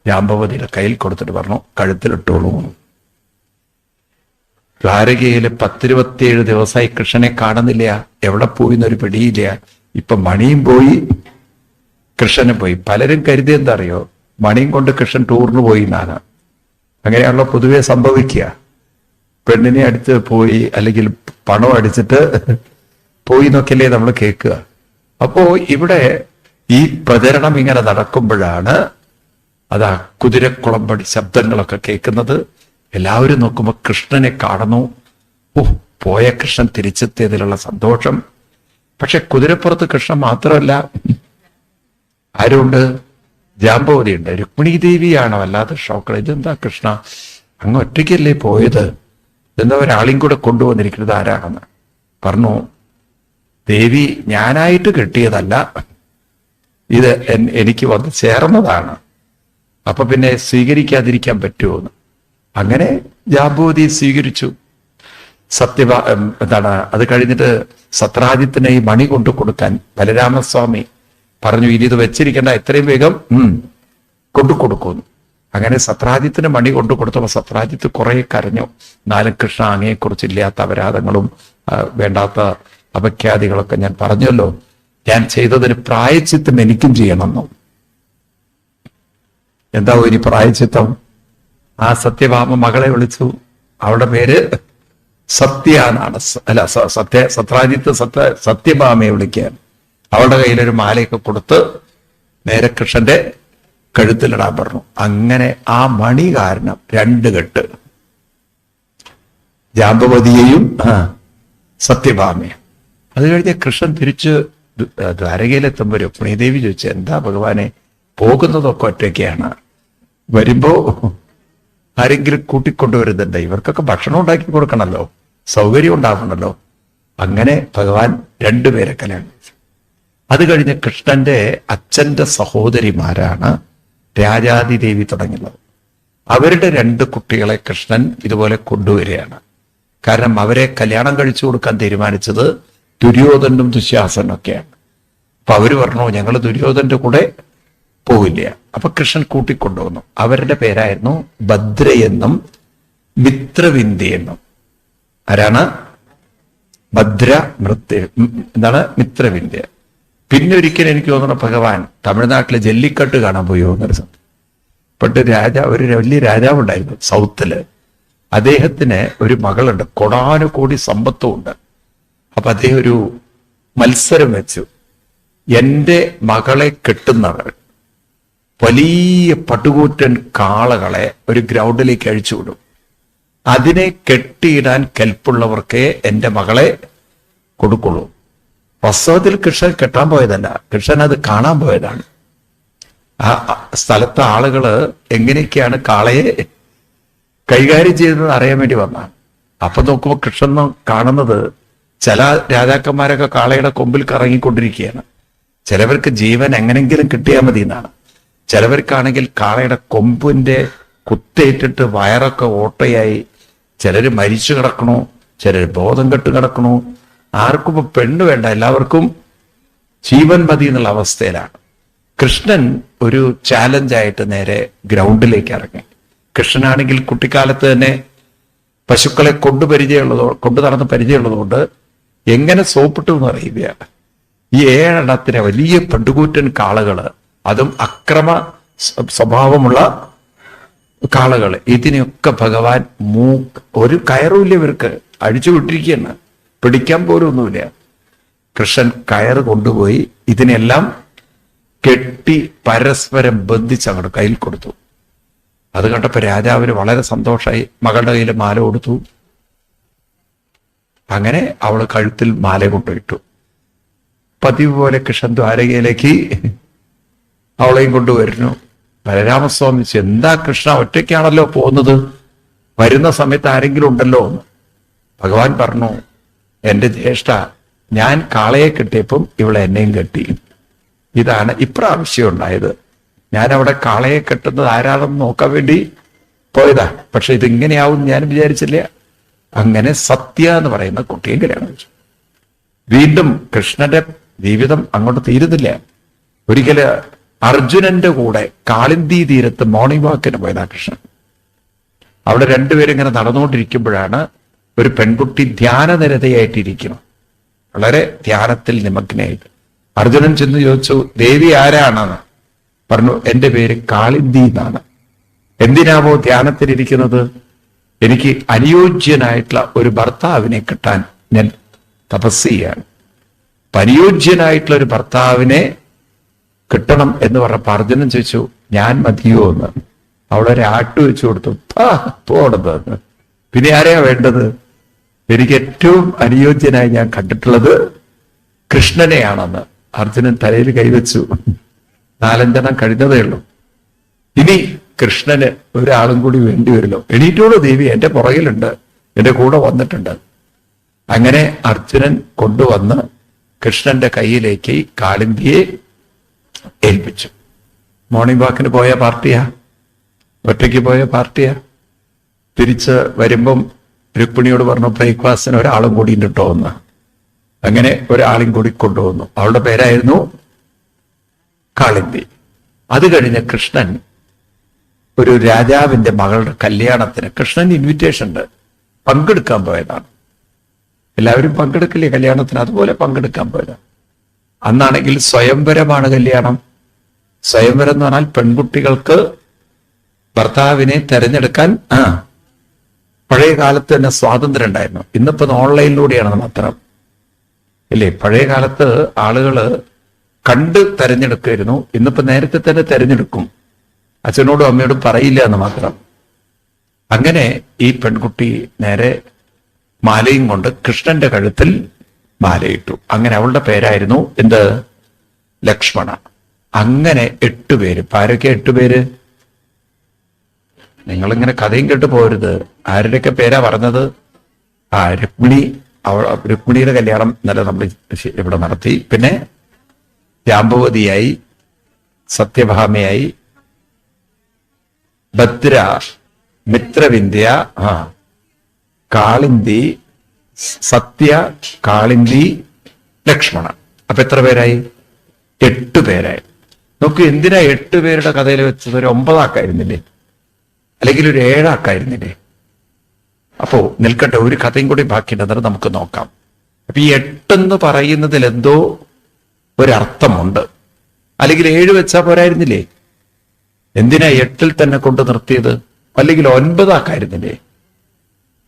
ജാമ്പവതിയുടെ കയ്യിൽ കൊടുത്തിട്ട് പറഞ്ഞു, കഴുത്തിലിട്ടോളൂ. ദ്വാരകയില് 10-27 ദിവസമായി കൃഷ്ണനെ കാണുന്നില്ല. എവിടെ പോയി എന്നൊരു പിടിയില്ല. ഇപ്പൊ മണിയും പോയി, കൃഷ്ണനും പോയി. പലരും കരുതി എന്താ അറിയോ, മണിയും കൊണ്ട് കൃഷ്ണൻ ടൂറിന് പോയി എന്നാണ്. അങ്ങനെയാണല്ലോ പൊതുവെ സംഭവിക്കുക. പെണ്ണിനെ അടിച്ച് പോയി, അല്ലെങ്കിൽ പണം അടിച്ചിട്ട് പോയി എന്നൊക്കെയല്ലേ നമ്മൾ കേൾക്കുക. അപ്പോ ഇവിടെ ഈ പ്രചരണം ഇങ്ങനെ നടക്കുമ്പോഴാണ് അതാ കുതിരക്കുളമ്പടി ശബ്ദങ്ങളൊക്കെ കേൾക്കുന്നത്. എല്ലാവരും നോക്കുമ്പോൾ കൃഷ്ണനെ കാണുന്നു. പോയ കൃഷ്ണൻ തിരിച്ചെത്തിയതിലുള്ള സന്തോഷം. പക്ഷെ കുതിരപ്പുറത്ത് കൃഷ്ണൻ മാത്രമല്ല, ആരുണ്ട്? ജാമ്പവതിയുണ്ട്. രുക്മിണി ദേവിയാണ് വല്ലാതെ ഷോക്കളെ. ഇതെന്താ കൃഷ്ണ, അങ്ങ് ഒറ്റയ്ക്കല്ലേ പോയത്? എന്താ ഒരാളെയും കൂടെ കൊണ്ടുവന്നിരിക്കുന്നത്? ആരാണെന്ന് പറഞ്ഞു. ദേവി ഞാനായിട്ട് കിട്ടിയതല്ല, ഇത് എനിക്ക് വന്ന് ചേർന്നതാണ്. അപ്പൊ പിന്നെ സ്വീകരിക്കാതിരിക്കാൻ പറ്റുമോന്ന്. അങ്ങനെ ജാമ്പവതി സ്വീകരിച്ചു. അത് കഴിഞ്ഞിട്ട് സത്രാജിത്തിനെ ഈ മണി കൊണ്ടു കൊടുക്കാൻ ബലരാമസ്വാമി പറഞ്ഞു, ഇനി ഇത് വെച്ചിരിക്കേണ്ട, എത്രയും വേഗം കൊണ്ടു കൊടുക്കുന്നു. അങ്ങനെ സത്രാജിത്തിന് മണി കൊണ്ടു കൊടുത്തപ്പോൾ സത്രാജിത്ത് കുറെ കരഞ്ഞു. എന്നാലും കൃഷ്ണ, അങ്ങയെക്കുറിച്ച് ഇല്ലാത്ത അപരാധങ്ങളും വേണ്ടാത്ത അപഖ്യാതികളൊക്കെ ഞാൻ പറഞ്ഞല്ലോ. ഞാൻ ചെയ്തതിന് പ്രായച്ചിത്തം എനിക്കും ചെയ്യണമെന്നോ. എന്താവും ഇനി പ്രായച്ചിത്തം? ആ സത്യഭാമ മകളെ വിളിച്ചു. അവളുടെ പേര് സത്യ എന്നാണ്. അല്ല, സത്രാജിത്ത് സത്യഭാമയെ വിളിക്കാൻ അവളുടെ കയ്യിലൊരു മാലയൊക്കെ കൊടുത്ത് നേരെ കൃഷ്ണന്റെ കഴുത്തിലിടാൻ പറഞ്ഞു. അങ്ങനെ ആ മണി കാരണം 2 കെട്ട്, ജാമ്പവതിയെയും സത്യഭാമയും. അത് കഴിഞ്ഞ് കൃഷ്ണൻ തിരിച്ച് ദ്വാരകയിലെത്തുമ്പോൾ രുക്മിണീദേവി ചോദിച്ചു, എന്താ ഭഗവാനെ, പോകുന്നതൊക്കെ ഒറ്റയ്ക്കാണ്, വരുമ്പോ ആരെങ്കിലും കൂട്ടിക്കൊണ്ടുവരുന്നുണ്ട്, ഇവർക്കൊക്കെ ഭക്ഷണം ഉണ്ടാക്കി കൊടുക്കണമല്ലോ, സൗകര്യം ഉണ്ടാവണമല്ലോ. അങ്ങനെ ഭഗവാൻ 2 പേരെ കല്യാണം കഴിച്ചു. അത് കഴിഞ്ഞ് കൃഷ്ണന്റെ അച്ഛന്റെ സഹോദരിമാരാണ് രാജാതിദേവി തുടങ്ങിയത്. അവരുടെ 2 കുട്ടികളെ കൃഷ്ണൻ ഇതുപോലെ കൊണ്ടുവരികയാണ്. കാരണം അവരെ കല്യാണം കഴിച്ചു കൊടുക്കാൻ തീരുമാനിച്ചത് ദുര്യോധനും ദുശ്ശാസനും ഒക്കെയാണ്. അപ്പൊ അവര് പറഞ്ഞു ഞങ്ങൾ ദുര്യോധന്റെ കൂടെ പോവില്ല. അപ്പൊ കൃഷ്ണൻ കൂട്ടിക്കൊണ്ടുവന്നു. അവരുടെ പേരായിരുന്നു ഭദ്രയെന്നും മിത്രവിന്ധ്യയെന്നും. ആരാണ്? ഭദ്ര മിത്രവിന്ധ്യ. പിന്നെ ഒരിക്കലും എനിക്ക് തോന്നുന്നു ഭഗവാൻ തമിഴ്നാട്ടിലെ ജല്ലിക്കെട്ട് കാണാൻ പോയോ എന്നൊരു പണ്ട് ഒരു വലിയ രാജാവുണ്ടായിരുന്നു സൗത്തില്. അദ്ദേഹത്തിന് ഒരു മകളുണ്ട്, കൊടാനുകോടി സമ്പത്തും ഉണ്ട്. അപ്പൊ അദ്ദേഹം ഒരു മത്സരം വെച്ചു. എന്റെ മകളെ കെട്ടുന്നവർ വലിയ പടുകൂറ്റൻ കാളകളെ ഒരു ഗ്രൗണ്ടിലേക്ക് അഴിച്ചുവിടും. അതിനെ കെട്ടിയിടാൻ കെൽപ്പുള്ളവർക്കേ എന്റെ മകളെ കൊടുക്കുള്ളൂ. വാസ്തവത്തിൽ കൃഷ്ണൻ കെട്ടാൻ പോയതല്ല, കൃഷ്ണൻ അത് കാണാൻ പോയതാണ്. ആ സ്ഥലത്തെ ആളുകള് എങ്ങനെയൊക്കെയാണ് കാളയെ കൈകാര്യം ചെയ്തതെന്ന് അറിയാൻ വേണ്ടി വന്നതാണ്. അപ്പൊ നോക്കുമ്പോൾ കൃഷ്ണൻ കാണുന്നത് ചില രാജാക്കന്മാരൊക്കെ കാളയുടെ കൊമ്പിൽ കറങ്ങിക്കൊണ്ടിരിക്കുകയാണ്. ചിലവർക്ക് ജീവൻ എങ്ങനെങ്കിലും കിട്ടിയാൽ മതി എന്നാണ്. ചിലവർക്കാണെങ്കിൽ കാളയുടെ കൊമ്പിന്റെ കുത്തേറ്റിട്ട് വയറൊക്കെ ഓട്ടയായി, ചിലര് മരിച്ചു കിടക്കണു, ചിലർ ബോധം കെട്ട് കിടക്കണു. ആർക്കും ഇപ്പൊ പെണ്ണ് വേണ്ട, എല്ലാവർക്കും ജീവൻ മതി എന്നുള്ള അവസ്ഥയിലാണ്. കൃഷ്ണൻ ഒരു ചാലഞ്ചായിട്ട് നേരെ ഗ്രൗണ്ടിലേക്ക് ഇറങ്ങി. കൃഷ്ണനാണെങ്കിൽ കുട്ടിക്കാലത്ത് തന്നെ പശുക്കളെ കൊണ്ടു നടന്ന് പരിചയമുള്ളതുകൊണ്ട് എങ്ങനെ സോപ്പിട്ടു എന്ന് അറിയില്ല. ഈ 7 എണ്ണത്തിനെ വലിയ പടുകൂറ്റൻ കാളകള്, അതും അക്രമ സ്വഭാവമുള്ള കാളകള്, ഇതിനെയൊക്കെ ഭഗവാൻ ഒരു കയറുമില്ല, ഇവർക്ക് അഴിച്ചു വിട്ടിരിക്കുകയാണ്, പിടിക്കാൻ പോലും ഒന്നുമില്ല. കൃഷ്ണൻ കയറ് കൊണ്ടുപോയി ഇതിനെല്ലാം കെട്ടി പരസ്പരം ബന്ധിച്ച് അങ്ങോട്ട് കയ്യിൽ കൊടുത്തു. അത് കണ്ടപ്പോ രാജാവിന് വളരെ സന്തോഷമായി. മകളുടെ കയ്യിൽ മാല കൊടുത്തു. അങ്ങനെ അവള് കഴുത്തിൽ മാല കൊണ്ടുപോയിട്ടു. പതിവ് പോലെ കൃഷ്ണൻ ദ്വാരകയിലേക്ക് അവളെയും കൊണ്ടുവരുന്നു. ബലരാമസ്വാമി എന്താ കൃഷ്ണ ഒറ്റയ്ക്കാണല്ലോ പോകുന്നത്, വരുന്ന സമയത്ത് ആരെങ്കിലും ഉണ്ടല്ലോ എന്ന്. ഭഗവാൻ പറഞ്ഞു, എന്റെ ജ്യേഷ്ഠ, ഞാൻ കാളയെ കെട്ടിയപ്പം ഇവളെ എന്നെയും കെട്ടി. ഇതാണ് ഇപ്രാവശ്യം ഉണ്ടായത്. ഞാൻ അവിടെ കാളയെ കെട്ടുന്നത് ആരാണെന്ന് നോക്കാൻ വേണ്ടി പോയതാ, പക്ഷെ ഇതിങ്ങനെയാവും ഞാൻ വിചാരിച്ചില്ല. അങ്ങനെ സത്യ എന്ന് പറയുന്ന കുട്ടിയെ കല്യാണം കഴിച്ചു. വീണ്ടും കൃഷ്ണന്റെ ജീവിതം അങ്ങോട്ട് തീരുന്നില്ല. ഒരിക്കല് അർജുനന്റെ കൂടെ കാളിന്തി തീരത്ത് മോർണിംഗ് വാക്കിന് പോയതാ കൃഷ്ണൻ. അവിടെ രണ്ടുപേരും ഇങ്ങനെ നടന്നുകൊണ്ടിരിക്കുമ്പോഴാണ് ഒരു പെൺകുട്ടി ധ്യാനനിരതയായിട്ടിരിക്കണം, വളരെ ധ്യാനത്തിൽ നിമഗ്നയായിട്ട്. അർജുനൻ ചെന്ന് ചോദിച്ചു, ദേവി ആരാണെന്ന്. പറഞ്ഞു, എന്റെ പേര് കാളിന്തി എന്നാണ്. എന്തിനാവോ ധ്യാനത്തിലിരിക്കുന്നത്? എനിക്ക് അനുയോജ്യനായിട്ടുള്ള ഒരു ഭർത്താവിനെ കിട്ടാൻ ഞാൻ തപസ് ചെയ്യാണ്. അനുയോജ്യനായിട്ടുള്ള ഒരു ഭർത്താവിനെ കിട്ടണം എന്ന് പറഞ്ഞപ്പോ അർജുനൻ ചോദിച്ചു, ഞാൻ മതിയോ എന്ന്. അവളൊരു ആട്ടു വെച്ചു കൊടുത്തു. പോടുന്നത് പിന്നെ ആരെയാ വേണ്ടത്? എനിക്ക് ഏറ്റവും അനുയോജ്യനായി ഞാൻ കണ്ടിട്ടുള്ളത് കൃഷ്ണനെയാണെന്ന്. അർജുനൻ തലയിൽ കൈവച്ചു. 4-5 കഴിഞ്ഞതേ ഉള്ളൂ. ഇനി കൃഷ്ണന് ഒരാളും കൂടി വേണ്ടി വരുമല്ലോ. എണീറ്റോട് ദേവി, എന്റെ പുറകിലുണ്ട്, എന്റെ കൂടെ വന്നിട്ടുണ്ട്. അങ്ങനെ അർജുനൻ കൊണ്ടുവന്ന് കൃഷ്ണന്റെ കയ്യിലേക്ക് കാളിന്തിയെ ഏൽപ്പിച്ചു. മോർണിംഗ് വാക്കിന് പോയ പാർട്ടിയാ, ഒറ്റയ്ക്ക് പോയ പാർട്ടിയാ. തിരിച്ച് വരുമ്പം രുക്മിണിയോട് പറഞ്ഞു, ബ്രേക്ക്ഫാസ്റ്റിന് ഒരാളും കൂടി ഉണ്ടിട്ടോ എന്ന്. അങ്ങനെ ഒരാളും കൂടി കൊണ്ടുവന്നു. അവളുടെ പേരായിരുന്നു കാളിന്തി. അത് കഴിഞ്ഞ് കൃഷ്ണൻ ഒരു രാജാവിന്റെ മകളുടെ കല്യാണത്തിന് കൃഷ്ണന് ഇൻവിറ്റേഷൻ ഉണ്ട്, പങ്കെടുക്കാൻ പോയതാണ്. എല്ലാവരും പങ്കെടുക്കില്ലേ കല്യാണത്തിന്, അതുപോലെ പങ്കെടുക്കാൻ പോയതാണ്. അന്നാണെങ്കിൽ സ്വയംവരമാണ് കല്യാണം. സ്വയംവരം എന്ന് പറഞ്ഞാൽ പെൺകുട്ടികൾക്ക് ഭർത്താവിനെ തെരഞ്ഞെടുക്കാൻ പഴയ കാലത്ത് തന്നെ സ്വാതന്ത്ര്യം ഉണ്ടായിരുന്നു. ഇന്നിപ്പോ ഓൺലൈനിലൂടെയാണ് മാത്രം ഇല്ലേ. പഴയ കാലത്ത് ആളുകള് കണ്ട് തെരഞ്ഞെടുക്കുമായിരുന്നു. ഇന്നിപ്പോ നേരത്തെ തന്നെ തെരഞ്ഞെടുക്കും, അച്ഛനോടും അമ്മയോടും പറയില്ല എന്ന് മാത്രം. അങ്ങനെ ഈ പെൺകുട്ടി നേരെ മാലയും കൊണ്ട് കൃഷ്ണന്റെ കഴുത്തിൽ മാലയിട്ടു. അങ്ങനെ അവളുടെ പേരായിരുന്നു എന്ത്? ലക്ഷ്മണ. അങ്ങനെ 8 പേര്. ആരൊക്കെ 8 പേര്? നിങ്ങളിങ്ങനെ കഥയും കേട്ട് പോരുത്. ആരുടെയൊക്കെ പേരാ പറഞ്ഞത്? രുക്മിണി. രുക്മിണിയുടെ കല്യാണം ഇന്നലെ നമ്മൾ ഇവിടെ നടത്തി. പിന്നെ ജാമ്പവതിയായി, സത്യഭാമയായി, ഭദ്ര, മിത്രവിന്ധ്യ, കാളിന്തി, സത്യ, കാളിന്തി, ലക്ഷ്മണ. അപ്പൊ എത്ര പേരായി? 8 പേരായി. നോക്കൂ, എന്തിനാ 8 പേരുടെ കഥയിൽ വെച്ചത്? ഒരു 9 ആക്കായിരുന്നില്ലേ? അല്ലെങ്കിൽ ഒരു 7 ആക്കായിരുന്നില്ലേ? അപ്പോ നിൽക്കട്ടെ, ഒരു കഥയും കൂടി ബാക്കിയുണ്ടെന്നത് നമുക്ക് നോക്കാം. അപ്പൊ ഈ 8 എന്ന് പറയുന്നതിൽ എന്തോ ഒരർത്ഥമുണ്ട്. അല്ലെങ്കിൽ 7 വെച്ചാൽ പോരായിരുന്നില്ലേ? എന്തിനാ 8-ൽ തന്നെ കൊണ്ട് നിർത്തിയത്? അല്ലെങ്കിൽ 9 ആക്കായിരുന്നില്ലേ?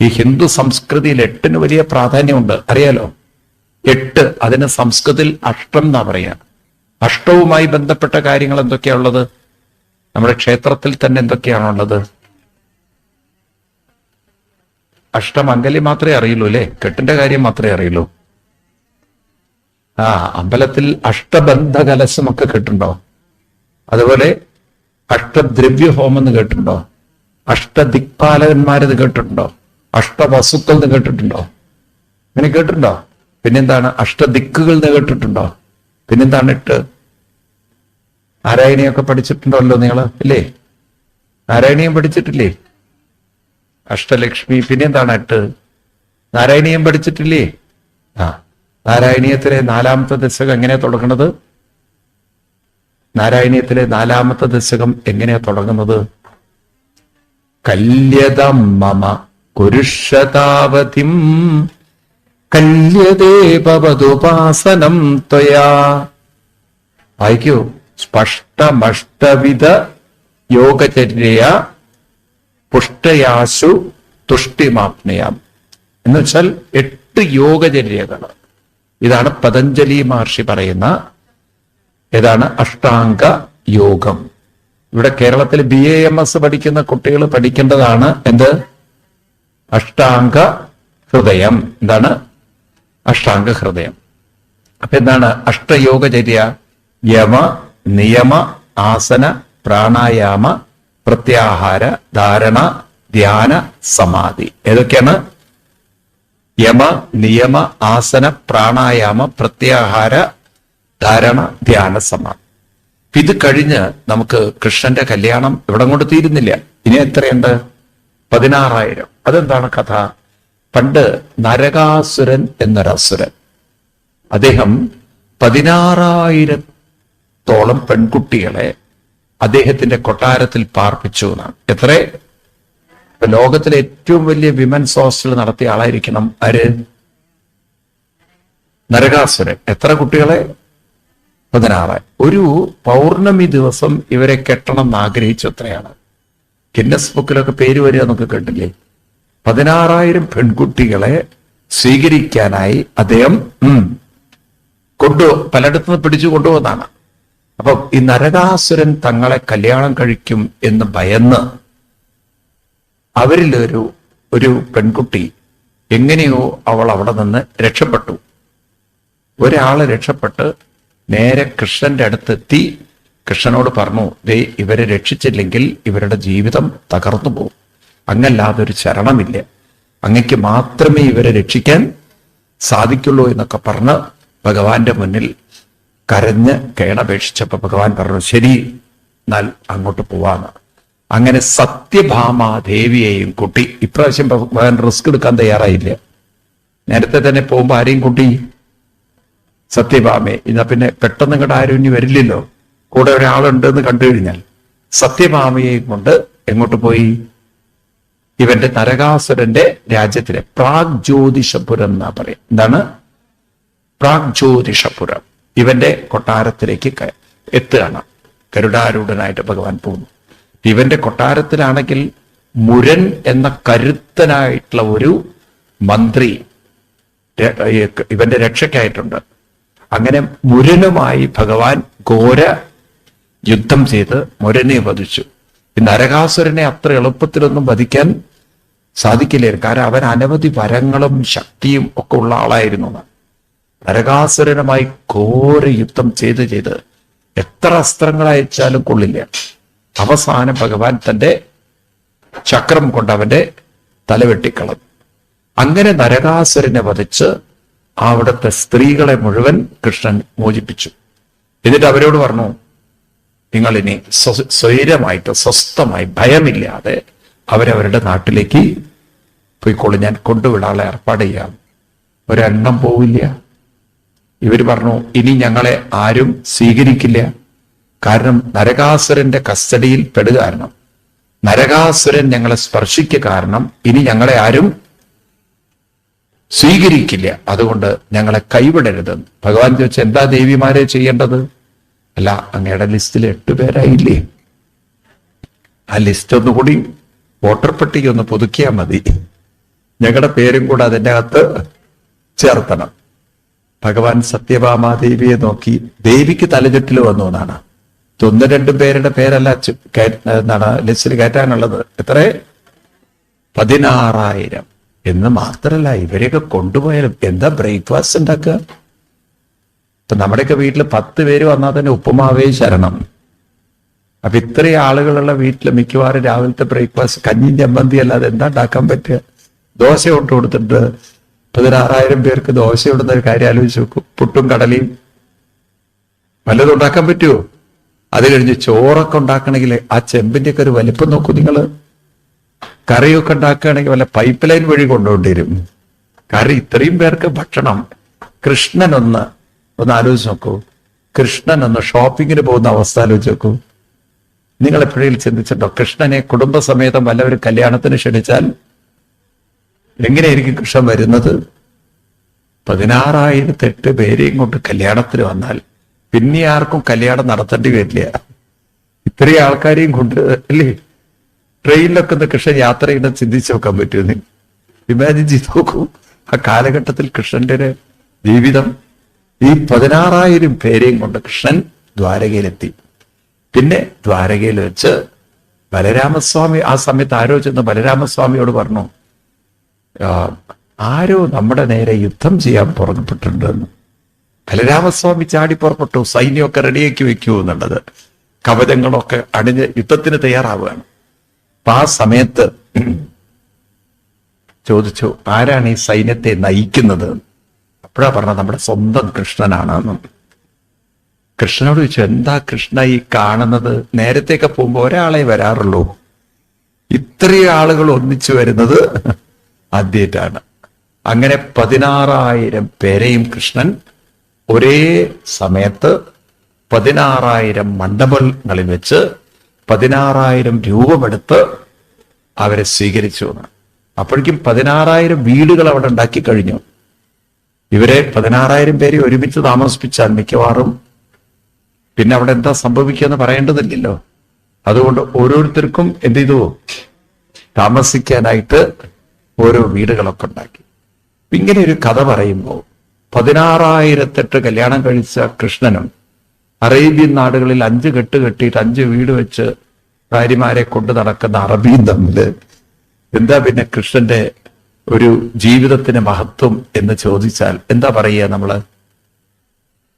ഈ ഹിന്ദു സംസ്കൃതിയിൽ 8-ന് വലിയ പ്രാധാന്യമുണ്ട്, അറിയാലോ. 8, അതിന് സംസ്കൃതത്തിൽ അഷ്ടം എന്നാ പറയാ. അഷ്ടവുമായി ബന്ധപ്പെട്ട കാര്യങ്ങൾ എന്തൊക്കെയാ ഉള്ളത്? നമ്മുടെ ക്ഷേത്രത്തിൽ തന്നെ എന്തൊക്കെയാണുള്ളത്? അഷ്ടമംഗലി മാത്രമേ അറിയുള്ളൂ അല്ലേ? കെട്ടിന്റെ കാര്യം മാത്രമേ അറിയുള്ളൂ. അമ്പലത്തിൽ അഷ്ടബന്ധ കലശമൊക്കെ കേട്ടിട്ടുണ്ടോ? അതുപോലെ അഷ്ടദ്രവ്യഹോമം എന്ന് കേട്ടിട്ടുണ്ടോ? അഷ്ടദിക്പാലകന്മാരെന്ന് കേട്ടിട്ടുണ്ടോ? അഷ്ടവസുക്കൾ എന്ന് കേട്ടിട്ടുണ്ടോ? അങ്ങനെ കേട്ടിട്ടുണ്ടോ? പിന്നെന്താണ് അഷ്ടദിക്കുകൾ എന്ന് കേട്ടിട്ടുണ്ടോ? പിന്നെന്താണ് 8? നാരായണിയൊക്കെ പഠിച്ചിട്ടുണ്ടല്ലോ നിങ്ങള്, ഇല്ലേ? നാരായണീയം പഠിച്ചിട്ടില്ലേ? അഷ്ടലക്ഷ്മി. പിന്നെന്താണ് 8? നാരായണീയം പഠിച്ചിട്ടില്ലേ? നാരായണീയത്തിലെ 4-ാമത്തെ ദശകം എങ്ങനെയാ തുടങ്ങുന്നത്? നാരായണീയത്തിലെ 4-ാമത്തെ ദശകം എങ്ങനെയാ തുടങ്ങുന്നത്? കല്യതം മമ കുരുഷതാവതിം കല്യതേ ഭവതുപാസനം ത്വയാ. വായിക്കൂ. സ്പഷ്ടമഷ്ടവിധ യോഗചര്യ പുഷ്ടയാശു തുഷ്ടിമാപ്നയാം. എന്ന് വെച്ചാൽ 8 യോഗചര്യകൾ. ഇതാണ് പതഞ്ജലി മഹർഷി പറയുന്ന ഏതാണ്? അഷ്ടാംഗ യോഗം. ഇവിടെ കേരളത്തിൽ BAMS പഠിക്കുന്ന കുട്ടികൾ പഠിക്കേണ്ടതാണ് എന്ത്? അഷ്ടാംഗ ഹൃദയം. എന്താണ് അഷ്ടാംഗ ഹൃദയം? അപ്പൊ എന്താണ് അഷ്ടയോഗചര്യ? യമ, നിയമ, ആസന, പ്രാണായാമ, പ്രത്യാഹാര, ധാരണ, ധ്യാന, സമാധി. ഏതൊക്കെയാണ്? യമ, നിയമ, ആസന, പ്രാണായാമ, പ്രത്യാഹാര, ധാരണ, ധ്യാന, സമാധി. ഇത് കഴിഞ്ഞ് നമുക്ക് കൃഷ്ണന്റെ കല്യാണം ഇവിടെ കൊണ്ട് തീരുന്നില്ല. ഇനി എത്രയുണ്ട്? 16,000. അതെന്താണ് കഥ? പണ്ട് നരകാസുരൻ എന്നൊരസുരൻ, അദ്ദേഹം 16,000-ത്തോളം പെൺകുട്ടികളെ അദ്ദേഹത്തിന്റെ കൊട്ടാരത്തിൽ പാർപ്പിച്ചു എന്നാണ്. എത്ര? ലോകത്തിലെ ഏറ്റവും വലിയ വിമൻസ് ഹോസ്റ്റൽ നടത്തിയ ആളായിരിക്കണം ആര്? നരകാസുരൻ. എത്ര കുട്ടികളെ? 16,000. ഒരു പൗർണമി ദിവസം ഇവരെ കെട്ടണം എന്ന് ആഗ്രഹിച്ചു. എത്രയാണ്? ഗിന്നസ് ബുക്കിലൊക്കെ പേര് വരിക എന്നൊക്കെ കേട്ടില്ലേ? 16,000 പെൺകുട്ടികളെ സ്വീകരിക്കാനായി അദ്ദേഹം പലയിടത്തുനിന്ന് പിടിച്ചു കൊണ്ടുപോകുന്നതാണ്. അപ്പൊ ഈ നരകാസുരൻ തങ്ങളെ കല്യാണം കഴിക്കും എന്ന് ഭയന്ന് അവരിലൊരു പെൺകുട്ടി എങ്ങനെയോ അവൾ അവിടെ നിന്ന് രക്ഷപ്പെട്ടു. ഒരാള് രക്ഷപ്പെട്ട് നേരെ കൃഷ്ണന്റെ അടുത്തെത്തി കൃഷ്ണനോട് പറഞ്ഞു, ദേ ഇവരെ രക്ഷിച്ചില്ലെങ്കിൽ ഇവരുടെ ജീവിതം തകർന്നു പോകും, അങ്ങല്ലാതെ ഒരു ശരണമില്ല, അങ്ങയ്ക്ക് മാത്രമേ ഇവരെ രക്ഷിക്കാൻ സാധിക്കുള്ളൂ എന്നൊക്കെ പറഞ്ഞ് ഭഗവാന്റെ മുന്നിൽ കരഞ്ഞ് കേണപേക്ഷിച്ചപ്പോ ഭഗവാൻ പറഞ്ഞു, ശരി എന്നാൽ അങ്ങോട്ട് പോവാന്ന്. അങ്ങനെ സത്യഭാമാദേവിയെയും കൂട്ടി, ഇപ്രാവശ്യം ഭഗവാൻ റിസ്ക് എടുക്കാൻ തയ്യാറായില്ല. നേരത്തെ തന്നെ പോകുമ്പോ ആരെയും കൂട്ടി? സത്യഭാമയെ. ഇന്നാ പിന്നെ പെട്ടെന്ന് ഇങ്ങോട്ട് ആരും ഇനി വരില്ലല്ലോ, കൂടെ ഒരാളുണ്ടെന്ന് കണ്ടു കഴിഞ്ഞാൽ. സത്യഭാമയെയും കൊണ്ട് എങ്ങോട്ട് പോയി? ഇവന്റെ നരകാസുരന്റെ രാജ്യത്തിലെ പ്രാഗ്ജ്യോതിഷപുരം എന്നാ പറയാം. എന്താണ് പ്രാഗ്ജ്യോതിഷപുരം? ഇവന്റെ കൊട്ടാരത്തിലേക്ക് എത്തുകയാണ്. ഗരുഡാരൂഢനായിട്ട് ഭഗവാൻ പോകുന്നു. ഇവന്റെ കൊട്ടാരത്തിലാണെങ്കിൽ മുരൻ എന്ന കരുത്തനായിട്ടുള്ള ഒരു മന്ത്രി ഇവന്റെ രക്ഷയ്ക്കായിട്ടുണ്ട്. അങ്ങനെ മുരനുമായി ഭഗവാൻ ഘോര യുദ്ധം ചെയ്ത് മുരനെ വധിച്ചു. ഈ നരകാസുരനെ അത്ര എളുപ്പത്തിലൊന്നും വധിക്കാൻ സാധിക്കില്ലായിരുന്നു. കാരണം അവൻ അനവധി വരങ്ങളും ശക്തിയും ഒക്കെ ഉള്ള ആളായിരുന്നു. നരകാസുരനുമായി ഘോര യുദ്ധം ചെയ്ത് എത്ര അസ്ത്രങ്ങൾ അയച്ചാലും കൊള്ളില്ല. അവസാനം ഭഗവാൻ തന്റെ ചക്രം കൊണ്ട് അവന്റെ തല വെട്ടിക്കളഞ്ഞു. അങ്ങനെ നരകാസുരനെ വധിച്ച് അവിടുത്തെ സ്ത്രീകളെ മുഴുവൻ കൃഷ്ണൻ മോചിപ്പിച്ചു. എന്നിട്ട് അവരോട് പറഞ്ഞു, നിങ്ങളിനി സ്വൈരമായിട്ട് സ്വസ്ഥമായി ഭയമില്ലാതെ അവരവരുടെ നാട്ടിലേക്ക് പോയിക്കോളൂ, ഞാൻ കൊണ്ടുവിടാനുള്ള ഏർപ്പാട് ചെയ്യാം. ഒരെണ്ണം പോവില്ല. ഇവർ പറഞ്ഞു ഇനി ഞങ്ങളെ ആരും സ്വീകരിക്കില്ല. കാരണം നരകാസുരന്റെ കസ്റ്റഡിയിൽ പെടുക കാരണം, നരകാസുരൻ ഞങ്ങളെ സ്പർശിക്കുക കാരണം ഇനി ഞങ്ങളെ ആരും സ്വീകരിക്കില്ല. അതുകൊണ്ട് ഞങ്ങളെ കൈവിടരുതെന്ന് ഭഗവാൻ ചോദിച്ചു, എന്താ ദേവിമാരെ ചെയ്യേണ്ടത്? അല്ല, അങ്ങയുടെ ലിസ്റ്റിൽ 8 പേരായില്ലേ, ആ ലിസ്റ്റ് ഒന്നുകൂടി വോട്ടർ പട്ടിക ഒന്ന് പുതുക്കിയാൽ മതി, ഞങ്ങളുടെ പേരും കൂടെ അതിൻ്റെ അകത്ത് ചേർത്തണം. ഭഗവാൻ സത്യഭാമാദേവിയെ നോക്കി, ദേവിക്ക് തലചുറ്റിൽ വന്നു എന്നാണ്. 1-2 പേരുടെ പേരല്ല എന്താണ് ലിസ്റ്റിൽ കയറ്റാനുള്ളത്. എത്ര? 16,000 എന്ന് മാത്രല്ല, ഇവരെയൊക്കെ കൊണ്ടുപോയാലും എന്താ ബ്രേക്ക്ഫാസ്റ്റ് ഉണ്ടാക്കുക? ഇപ്പൊ നമ്മുടെയൊക്കെ വീട്ടിൽ 10 പേര് വന്നാൽ തന്നെ ഉപ്പുമാവേ ശരണം. അപ്പൊ ഇത്രയും ആളുകളുള്ള വീട്ടിൽ മിക്കവാറും രാവിലത്തെ ബ്രേക്ക്ഫാസ്റ്റ് കഞ്ഞി ചമ്മന്തി അല്ലാതെ എന്താ ഉണ്ടാക്കാൻ പറ്റുക? ദോശ കൊണ്ട് കൊടുത്തിട്ട് 16,000 പേർക്ക് ദോശ ഇടുന്ന ഒരു കാര്യം ആലോചിച്ച് നോക്കും. പുട്ടും കടലയും വല്ലതും ഉണ്ടാക്കാൻ പറ്റുമോ? അത് കഴിഞ്ഞ് ചോറൊക്കെ ഉണ്ടാക്കണമെങ്കിൽ ആ ചെമ്പിന്റെ ഒക്കെ ഒരു വലിപ്പം നോക്കൂ നിങ്ങൾ. കറിയൊക്കെ ഉണ്ടാക്കുകയാണെങ്കിൽ വല്ല പൈപ്പ് ലൈൻ വഴി കൊണ്ടുകൊണ്ടിരും. കാരണം ഇത്രയും പേർക്ക് ഭക്ഷണം. കൃഷ്ണനൊന്ന് ആലോചിച്ച് നോക്കൂ. കൃഷ്ണനൊന്ന് ഷോപ്പിങ്ങിന് പോകുന്ന അവസ്ഥ ആലോചിച്ച് നോക്കൂ. നിങ്ങൾ എപ്പോഴെങ്കിലും ചിന്തിച്ചിട്ടോ? കൃഷ്ണനെ കുടുംബസമേതം വല്ലവരും കല്യാണത്തിന് ക്ഷണിച്ചാൽ എങ്ങനെയായിരിക്കും കൃഷ്ണൻ വരുന്നത്? 16,008 പേരെയും കൊണ്ട് കല്യാണത്തിന് വന്നാൽ പിന്നെ ആർക്കും കല്യാണം നടത്തേണ്ടി വരില്ല. ഇത്രയും ആൾക്കാരെയും കൊണ്ട് അല്ലേ ട്രെയിനിലൊക്കെ ഒന്ന് കൃഷ്ണൻ യാത്ര ചെയ്യുന്നത് ചിന്തിച്ചു നോക്കാൻ പറ്റുമെന്ന് ഇമാജിൻ ചെയ്ത് നോക്കൂ. ആ കാലഘട്ടത്തിൽ കൃഷ്ണന്റെ ജീവിതം. ഈ 16,000 പേരെയും കൊണ്ട് കൃഷ്ണൻ ദ്വാരകയിലെത്തി. പിന്നെ ദ്വാരകയിൽ വെച്ച് ബലരാമസ്വാമി ആ സമയത്ത് ആരോ ചെന്ന് ബലരാമസ്വാമിയോട് പറഞ്ഞു, ആരോ നമ്മുടെ നേരെ യുദ്ധം ചെയ്യാൻ പുറപ്പെട്ടിട്ടുണ്ടെന്ന്. ബലരാമസ്വാമി ചാടി പുറപ്പെട്ടു. സൈന്യമൊക്കെ റെഡിയാക്കി വെക്കൂ എന്നുള്ളത്, കവചങ്ങളൊക്കെ അണിഞ്ഞ് യുദ്ധത്തിന് തയ്യാറാവുകയാണ്. അപ്പൊ ആ സമയത്ത് ചോദിച്ചു, ആരാണ് ഈ സൈന്യത്തെ നയിക്കുന്നത്? അപ്പോഴാ പറഞ്ഞത് നമ്മുടെ സ്വന്തം കൃഷ്ണനാണെന്ന്. കൃഷ്ണനോട് ചോദിച്ചു, എന്താ കൃഷ്ണ ഈ കാണുന്നത്? നേരത്തെയൊക്കെ പോകുമ്പോൾ ഒരാളെ വരാറുള്ളൂ, ഇത്രയും ആളുകൾ ഒന്നിച്ചു വരുന്നത് ആദ്യമായിട്ടാണ്. അങ്ങനെ 16,000 പേരെയും കൃഷ്ണൻ ഒരേ സമയത്ത് 16,000 മണ്ഡപങ്ങളിൽ വെച്ച് 16,000 രൂപമെടുത്ത് അവരെ സ്വീകരിച്ചു. അപ്പോഴേക്കും 16,000 വീടുകൾ അവിടെ ഉണ്ടാക്കി കഴിഞ്ഞു. ഇവരെ 16,000 പേരെ ഒരുമിച്ച് താമസിപ്പിച്ചാൽ മിക്കവാറും പിന്നെ അവിടെ എന്താ സംഭവിക്കുക പറയേണ്ടതില്ലല്ലോ. അതുകൊണ്ട് ഓരോരുത്തർക്കും എന്ത് ചെയ്തു, താമസിക്കാനായിട്ട് ഓരോ വീടുകളൊക്കെ ഉണ്ടാക്കി. ഇങ്ങനെ ഒരു കഥ പറയുമ്പോൾ 16,008 കല്യാണം കഴിച്ച കൃഷ്ണനും അറേബ്യൻ നാടുകളിൽ 5 കെട്ട് കെട്ടിയിട്ട് 5 വീട് വെച്ച് ഭാര്യമാരെ കൊണ്ട് നടക്കുന്ന അറബിയും തമ്മില് എന്താ പിന്നെ കൃഷ്ണന്റെ ഒരു ജീവിതത്തിന് മഹത്വം എന്ന് ചോദിച്ചാൽ എന്താ പറയുക നമ്മള്?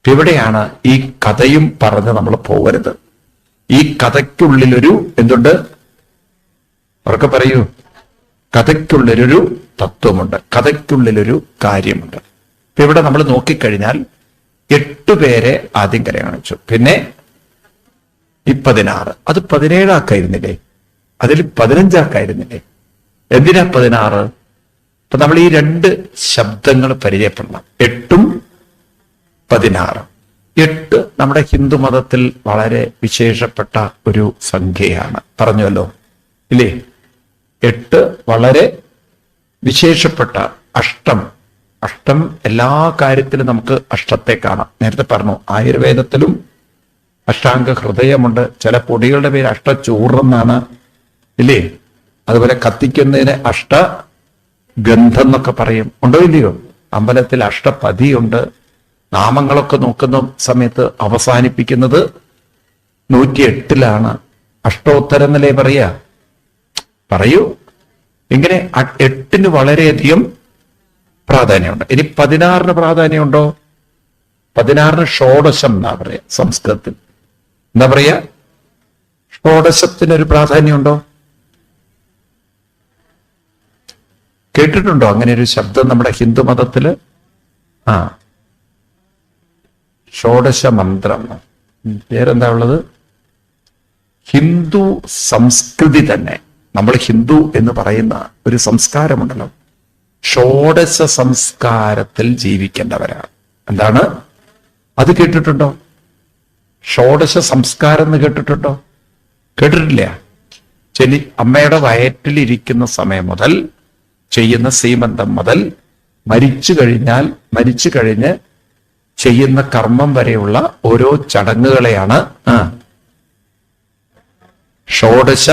ഇവിടെയാണ് ഈ കഥയും പറഞ്ഞ് നമ്മൾ പോകരുത്. ഈ കഥയ്ക്കുള്ളിലൊരു എന്തുണ്ട്? അവർക്ക് പറയൂ, കഥയ്ക്കുള്ളിലൊരു തത്വമുണ്ട്, കഥയ്ക്കുള്ളിലൊരു കാര്യമുണ്ട്. ഇപ്പൊ ഇവിടെ നമ്മൾ നോക്കിക്കഴിഞ്ഞാൽ 8 പേരെ ആദ്യം കല്യാണം കഴിച്ചു. പിന്നെ ഈ 16, അത് 17 ആക്കായിരുന്നില്ലേ? അതിൽ 15 ആക്കായിരുന്നില്ലേ? എന്തിനാ 16? അപ്പൊ നമ്മൾ ഈ 2 ശബ്ദങ്ങൾ പരിചയപ്പെടണം. 8ഉം 16. 8 നമ്മുടെ ഹിന്ദു മതത്തിൽ വളരെ വിശേഷപ്പെട്ട ഒരു സംഖ്യയാണ്, പറഞ്ഞല്ലോ ഇല്ലേ? 8 വളരെ വിശേഷപ്പെട്ട. അഷ്ടം എല്ലാ കാര്യത്തിലും നമുക്ക് അഷ്ടത്തെ കാണാം. നേരത്തെ പറഞ്ഞു, ആയുർവേദത്തിലും അഷ്ടാംഗ ഹൃദയമുണ്ട്. ചില പൊടികളുടെ പേര് അഷ്ടചൂർന്നാണ് ഇല്ലേ? അതുപോലെ കത്തിക്കുന്നതിന് അഷ്ടഗന്ധം എന്നൊക്കെ പറയും, ഉണ്ടോ ഇല്ലയോ? അമ്പലത്തിൽ അഷ്ടപതിയുണ്ട്. നാമങ്ങളൊക്കെ നോക്കുന്ന സമയത്ത് അവസാനിപ്പിക്കുന്നത് 108ലാണ്. അഷ്ടോത്തരം എന്നല്ലേ പറയൂ. ഇങ്ങനെ 8ന് വളരെയധികം പ്രാധാന്യമുണ്ട്. ഇനി 16ന് പ്രാധാന്യമുണ്ടോ? 16ന് ഷോഡശം എന്നാ പറയാ സംസ്കൃതത്തിൽ. എന്താ പറയാ? ഷോഡശത്തിനൊരു പ്രാധാന്യമുണ്ടോ? കേട്ടിട്ടുണ്ടോ അങ്ങനെ ഒരു ശബ്ദം നമ്മുടെ ഹിന്ദു മതത്തില്? ഷോഡശ മന്ത്രം. പേരെന്താ ഉള്ളത്? ഹിന്ദു സംസ്കൃതി തന്നെ, നമ്മൾ ഹിന്ദു എന്ന് പറയുന്ന ഒരു സംസ്കാരമുണ്ടല്ലോ, ഷോഡശ സംസ്കാരത്തിൽ ജീവിക്കേണ്ടവരാണ്. എന്താണ് അത്? കേട്ടിട്ടുണ്ടോ? ഷോഡശ സംസ്കാരം എന്ന് കേട്ടിട്ടുണ്ടോ? കേട്ടിട്ടില്ല. അമ്മയുടെ വയറ്റിലിരിക്കുന്ന സമയം മുതൽ ചെയ്യുന്ന സീമന്തം മുതൽ മരിച്ചു കഴിഞ്ഞ് ചെയ്യുന്ന കർമ്മം വരെയുള്ള ഓരോ ചടങ്ങുകളെയാണ് ഷോഡശ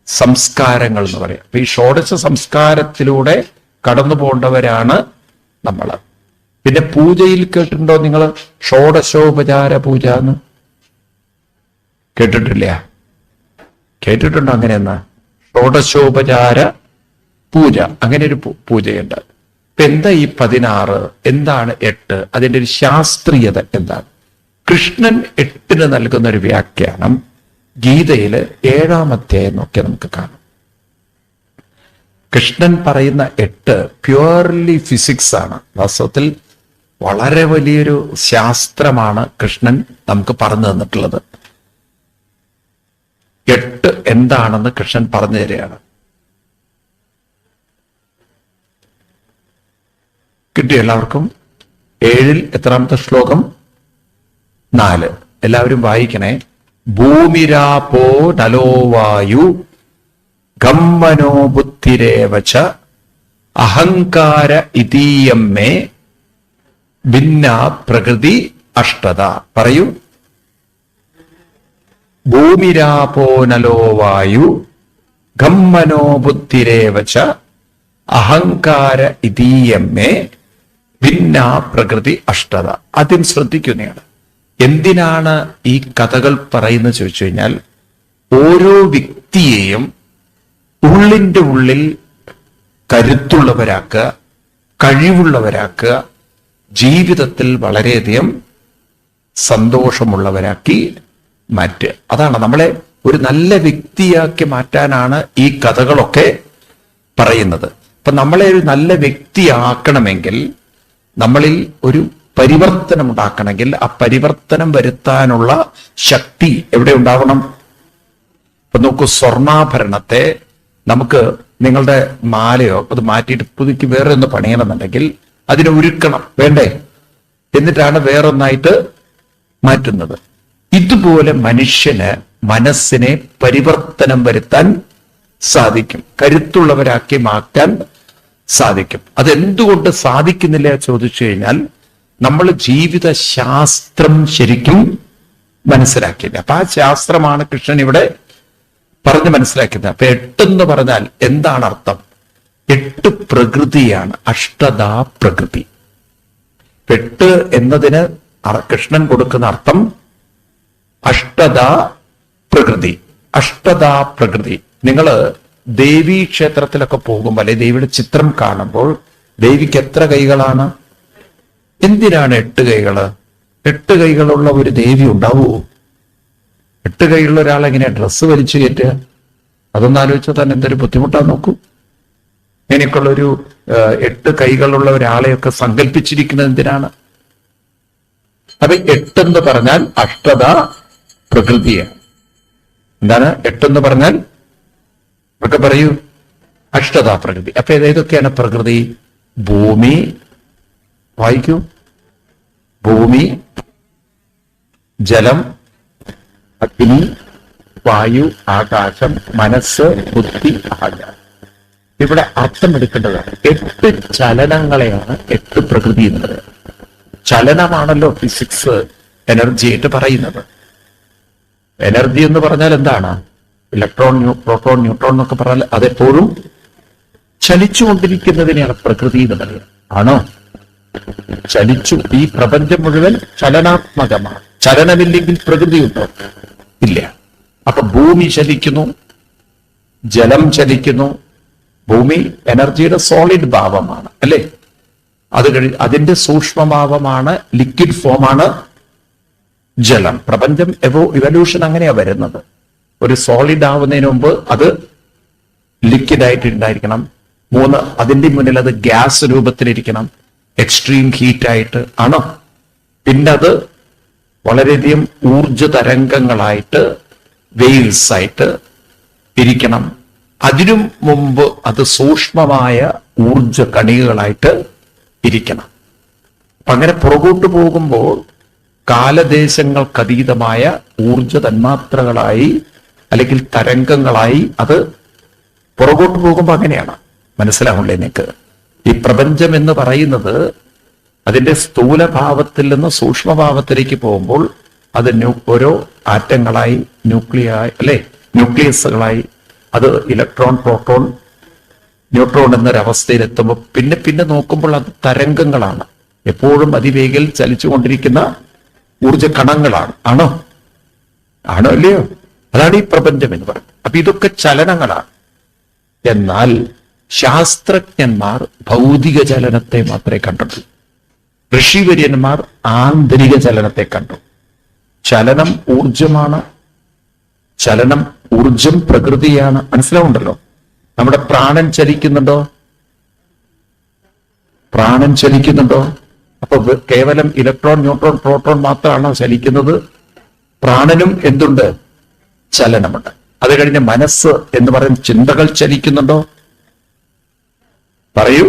സംസ്കാരങ്ങൾ എന്ന് പറയാം. അപ്പൊ ഈ ഷോഡശ സംസ്കാരത്തിലൂടെ കടന്നു പോകേണ്ടവരാണ് നമ്മൾ. പിന്നെ പൂജയിൽ കേട്ടിട്ടുണ്ടോ നിങ്ങൾ? ഷോഡശോപചാര പൂജ എന്ന് കേട്ടിട്ടില്ല? കേട്ടിട്ടുണ്ടോ അങ്ങനെയെന്ന്? ഷോഡശോപചാര പൂജ, അങ്ങനെ ഒരു പൂജയുണ്ട്. ഇപ്പൊ എന്താ ഈ 16? എന്താണ് 8? അതിന്റെ ഒരു ശാസ്ത്രീയത എന്താണ്? കൃഷ്ണൻ 8 നൽകുന്ന ഒരു വ്യാഖ്യാനം ഗീതയില് 7-ാം അധ്യായം നോക്കി നമുക്ക് കാണാം. കൃഷ്ണൻ പറയുന്ന 8 പ്യുവർലി ഫിസിക്സ് ആണ്. വാസ്തവത്തിൽ വളരെ വലിയൊരു ശാസ്ത്രമാണ് കൃഷ്ണൻ നമുക്ക് പറഞ്ഞു തന്നിട്ടുള്ളത്. 8 എന്താണെന്ന് കൃഷ്ണൻ പറഞ്ഞു തരികയാണ്. കിട്ടിയോ എല്ലാവർക്കും? 7-ൽ എത്രാമത്തെ ശ്ലോകം? 4. എല്ലാവരും വായിക്കണേ. ഭൂമിരാപോ നലോ വായു ഗമ്മനോ ബുദ്ധിരേവച അഹങ്കാര ഇതീയം മേ ഭിന്ന പ്രകൃതി അഷ്ടത. പറയൂ. ഭൂമിരാപോ നലോ വായു ഗമ്മനോ ബുദ്ധിരേവച അഹങ്കാര ഇതീയം മേ ഭിന്ന പ്രകൃതി അഷ്ടത. ആദ്യം ശ്രദ്ധിക്കുന്നതാണ്. എന്തിനാണ് ഈ കഥകൾ പറയുന്നത് ചോദിച്ചു കഴിഞ്ഞാൽ, ഓരോ വ്യക്തിയെയും ഉള്ളിന്റെ ഉള്ളിൽ കരുത്തുള്ളവരാക്കുക, കഴിവുള്ളവരാക്കുക, ജീവിതത്തിൽ വളരെയധികം സന്തോഷമുള്ളവരാക്കി മാറ്റുക. അതാണ് നമ്മളെ ഒരു നല്ല വ്യക്തിയാക്കി മാറ്റാനാണ് ഈ കഥകളൊക്കെ പറയുന്നത്. അപ്പൊ നമ്മളെ ഒരു നല്ല വ്യക്തിയാക്കണമെങ്കിൽ, നമ്മളിൽ ഒരു പരിവർത്തനം ഉണ്ടാക്കണമെങ്കിൽ, ആ പരിവർത്തനം വരുത്താനുള്ള ശക്തി എവിടെ ഉണ്ടാവണം? ഇപ്പൊ നോക്കൂ, സ്വർണ്ണാഭരണത്തെ നമുക്ക് നിങ്ങളുടെ മാലയോ അത് മാറ്റിയിട്ട് പുതുക്കി വേറെ ഒന്ന് പണിയണമെന്നുണ്ടെങ്കിൽ അതിനെ ഉരുക്കണം, വേണ്ടേ? എന്നിട്ടാണ് വേറൊന്നായിട്ട് മാറ്റുന്നത്. ഇതുപോലെ മനുഷ്യന് മനസ്സിനെ പരിവർത്തനം വരുത്താൻ സാധിക്കും, കരുത്തുള്ളവരാക്കി മാറ്റാൻ സാധിക്കും. അതെന്തുകൊണ്ട് സാധിക്കുന്നില്ല ചോദിച്ചു കഴിഞ്ഞാൽ, നമ്മൾ ജീവിത ശാസ്ത്രം ശരിക്കും മനസ്സിലാക്കിയില്ല. അപ്പൊ ആ ശാസ്ത്രമാണ് കൃഷ്ണൻ ഇവിടെ പറഞ്ഞ് മനസ്സിലാക്കുന്നത്. അപ്പൊ 8 എന്ന് പറഞ്ഞാൽ എന്താണ് അർത്ഥം? 8 പ്രകൃതിയാണ്, അഷ്ടദാ പ്രകൃതി. 8 എന്നതിന് കൃഷ്ണൻ കൊടുക്കുന്ന അർത്ഥം അഷ്ടദാ പ്രകൃതി. അഷ്ടദാ പ്രകൃതി. നിങ്ങൾ ദേവീ ക്ഷേത്രത്തിലൊക്കെ പോകുമ്പോൾ, അല്ലെ ദേവിയുടെ ചിത്രം കാണുമ്പോൾ, ദേവിക്ക് എത്ര കൈകളാണ്? എന്തിനാണ് 8 കൈകള്? 8 കൈകളുള്ള ഒരു ദേവി ഉണ്ടാവുമോ? 8 കൈയുള്ള ഒരാൾ എങ്ങനെയാ ഡ്രസ്സ് വലിച്ചു കയറ്റുക? അതൊന്നും ആലോചിച്ചാൽ തന്നെ എന്തൊരു ബുദ്ധിമുട്ടാന്ന് നോക്കൂ. എനിക്കുള്ളൊരു 8 കൈകളുള്ള ഒരാളെയൊക്കെ സങ്കല്പിച്ചിരിക്കുന്നത് എന്തിനാണ്? അപ്പൊ 8 എന്ന് പറഞ്ഞാൽ അഷ്ടദാ പ്രകൃതിയാണ്. എന്താണ് 8 എന്ന് പറഞ്ഞാൽ? ഒക്കെ പറയൂ. അഷ്ടദാ പ്രകൃതി. അപ്പൊ ഏതൊക്കെയാണ് പ്രകൃതി? ഭൂമി, വായിക്കൂ. ഭൂമി, ജലം, അഗ്നി, വായു, ആകാശം, മനസ്സ്, ബുദ്ധി, അഹങ്കാരം. ഇവിടെ അർത്ഥം എടുക്കേണ്ടതാണ്. 8 ചലനങ്ങളെയാണ് 8 പ്രകൃതി എന്നത്. ചലനമാണല്ലോ ഫിസിക്സ് എനർജി ആയിട്ട് പറയുന്നത്. എനർജി എന്ന് പറഞ്ഞാൽ എന്താണ്? ഇലക്ട്രോൺ, പ്രോട്ടോൺ, ന്യൂട്രോൺ എന്നൊക്കെ പറഞ്ഞാൽ അതെപ്പോഴും ചലിച്ചുകൊണ്ടിരിക്കുന്നതിനെയാണ് പ്രകൃതി എന്ന് പറയുന്നത്. ആണോ? ചലിച്ചു. ഈ പ്രപഞ്ചം മുഴുവൻ ചലനാത്മകമാണ്. ചലനമില്ലെങ്കിൽ പ്രകൃതി ഉണ്ടോ? ഇല്ല. അപ്പൊ ഭൂമി ചലിക്കുന്നു, ജലം ചലിക്കുന്നു. ഭൂമി എനർജിയുടെ സോളിഡ് ഭാവമാണ്, അല്ലേ? അത് അതിന്റെ സൂക്ഷ്മഭാവമാണ്, ലിക്വിഡ് ഫോമാണ് ജലം. പ്രപഞ്ചം ഇവല്യൂഷൻ അങ്ങനെയാ വരുന്നത്. ഒരു സോളിഡ് ആവുന്നതിന് മുമ്പ് അത് ലിക്വിഡ് ആയിട്ട് ഉണ്ടായിരിക്കണം. 3, അതിന്റെ മുന്നിൽ അത് ഗ്യാസ് രൂപത്തിലിരിക്കണം, എക്സ്ട്രീം ഹീറ്റ് ആയിട്ട് ആണോ? പിന്നെ അത് വളരെയധികം ഊർജ തരംഗങ്ങളായിട്ട് വെയിൽസ് ആയിട്ട് ഇരിക്കണം. അതിനും മുമ്പ് അത് സൂക്ഷ്മമായ ഊർജ കണികകളായിട്ട് ഇരിക്കണം. അപ്പൊ അങ്ങനെ പുറകോട്ട് പോകുമ്പോൾ കാലദേശങ്ങൾക്കതീതമായ ഊർജ തന്മാത്രകളായി അല്ലെങ്കിൽ തരംഗങ്ങളായി അത് പുറകോട്ട് പോകുമ്പോൾ അങ്ങനെയാണ്. മനസ്സിലാവുള്ളേ എനിക്ക്? ഈ പ്രപഞ്ചം എന്ന് പറയുന്നത് അതിന്റെ സ്ഥൂലഭാവത്തിൽ നിന്ന് സൂക്ഷ്മഭാവത്തിലേക്ക് പോകുമ്പോൾ അത് ഓരോ ആറ്റങ്ങളായി, ന്യൂക്ലിയസുകളായി, അത് ഇലക്ട്രോൺ, പ്രോട്ടോൺ, ന്യൂട്രോൺ എന്നൊരവസ്ഥയിലെത്തുമ്പോൾ പിന്നെ നോക്കുമ്പോൾ അത് തരംഗങ്ങളാണ്. എപ്പോഴും അതിവേഗത്തിൽ ചലിച്ചുകൊണ്ടിരിക്കുന്ന ഊർജ കണങ്ങളാണ്. ആണോ അല്ലയോ? അതാണ് ഈ പ്രപഞ്ചം എന്ന് പറയുന്നത്. അപ്പൊ ഇതൊക്കെ ചലനങ്ങളാണ്. എന്നാൽ ശാസ്ത്രജ്ഞന്മാർ ഭൗതിക ചലനത്തെ മാത്രമേ കണ്ടുള്ളൂ. ഋഷിവര്യന്മാർ ആന്തരിക ചലനത്തെ കണ്ടു. ചലനം ഊർജമാണ്. ചലനം ഊർജം പ്രകൃതിയാണ്. മനസ്സിലാവുണ്ടല്ലോ? നമ്മുടെ പ്രാണൻ ചലിക്കുന്നുണ്ടോ? പ്രാണൻ ചലിക്കുന്നുണ്ടോ? അപ്പൊ കേവലം ഇലക്ട്രോൺ, ന്യൂട്രോൺ, പ്രോട്ടോൺ മാത്രമാണോ ചലിക്കുന്നത്? പ്രാണനും എന്തുണ്ട്? ചലനമുണ്ട്. അത് കഴിഞ്ഞ് മനസ്സ് എന്ന് പറയുന്ന ചിന്തകൾ ചലിക്കുന്നുണ്ടോ? പറയൂ.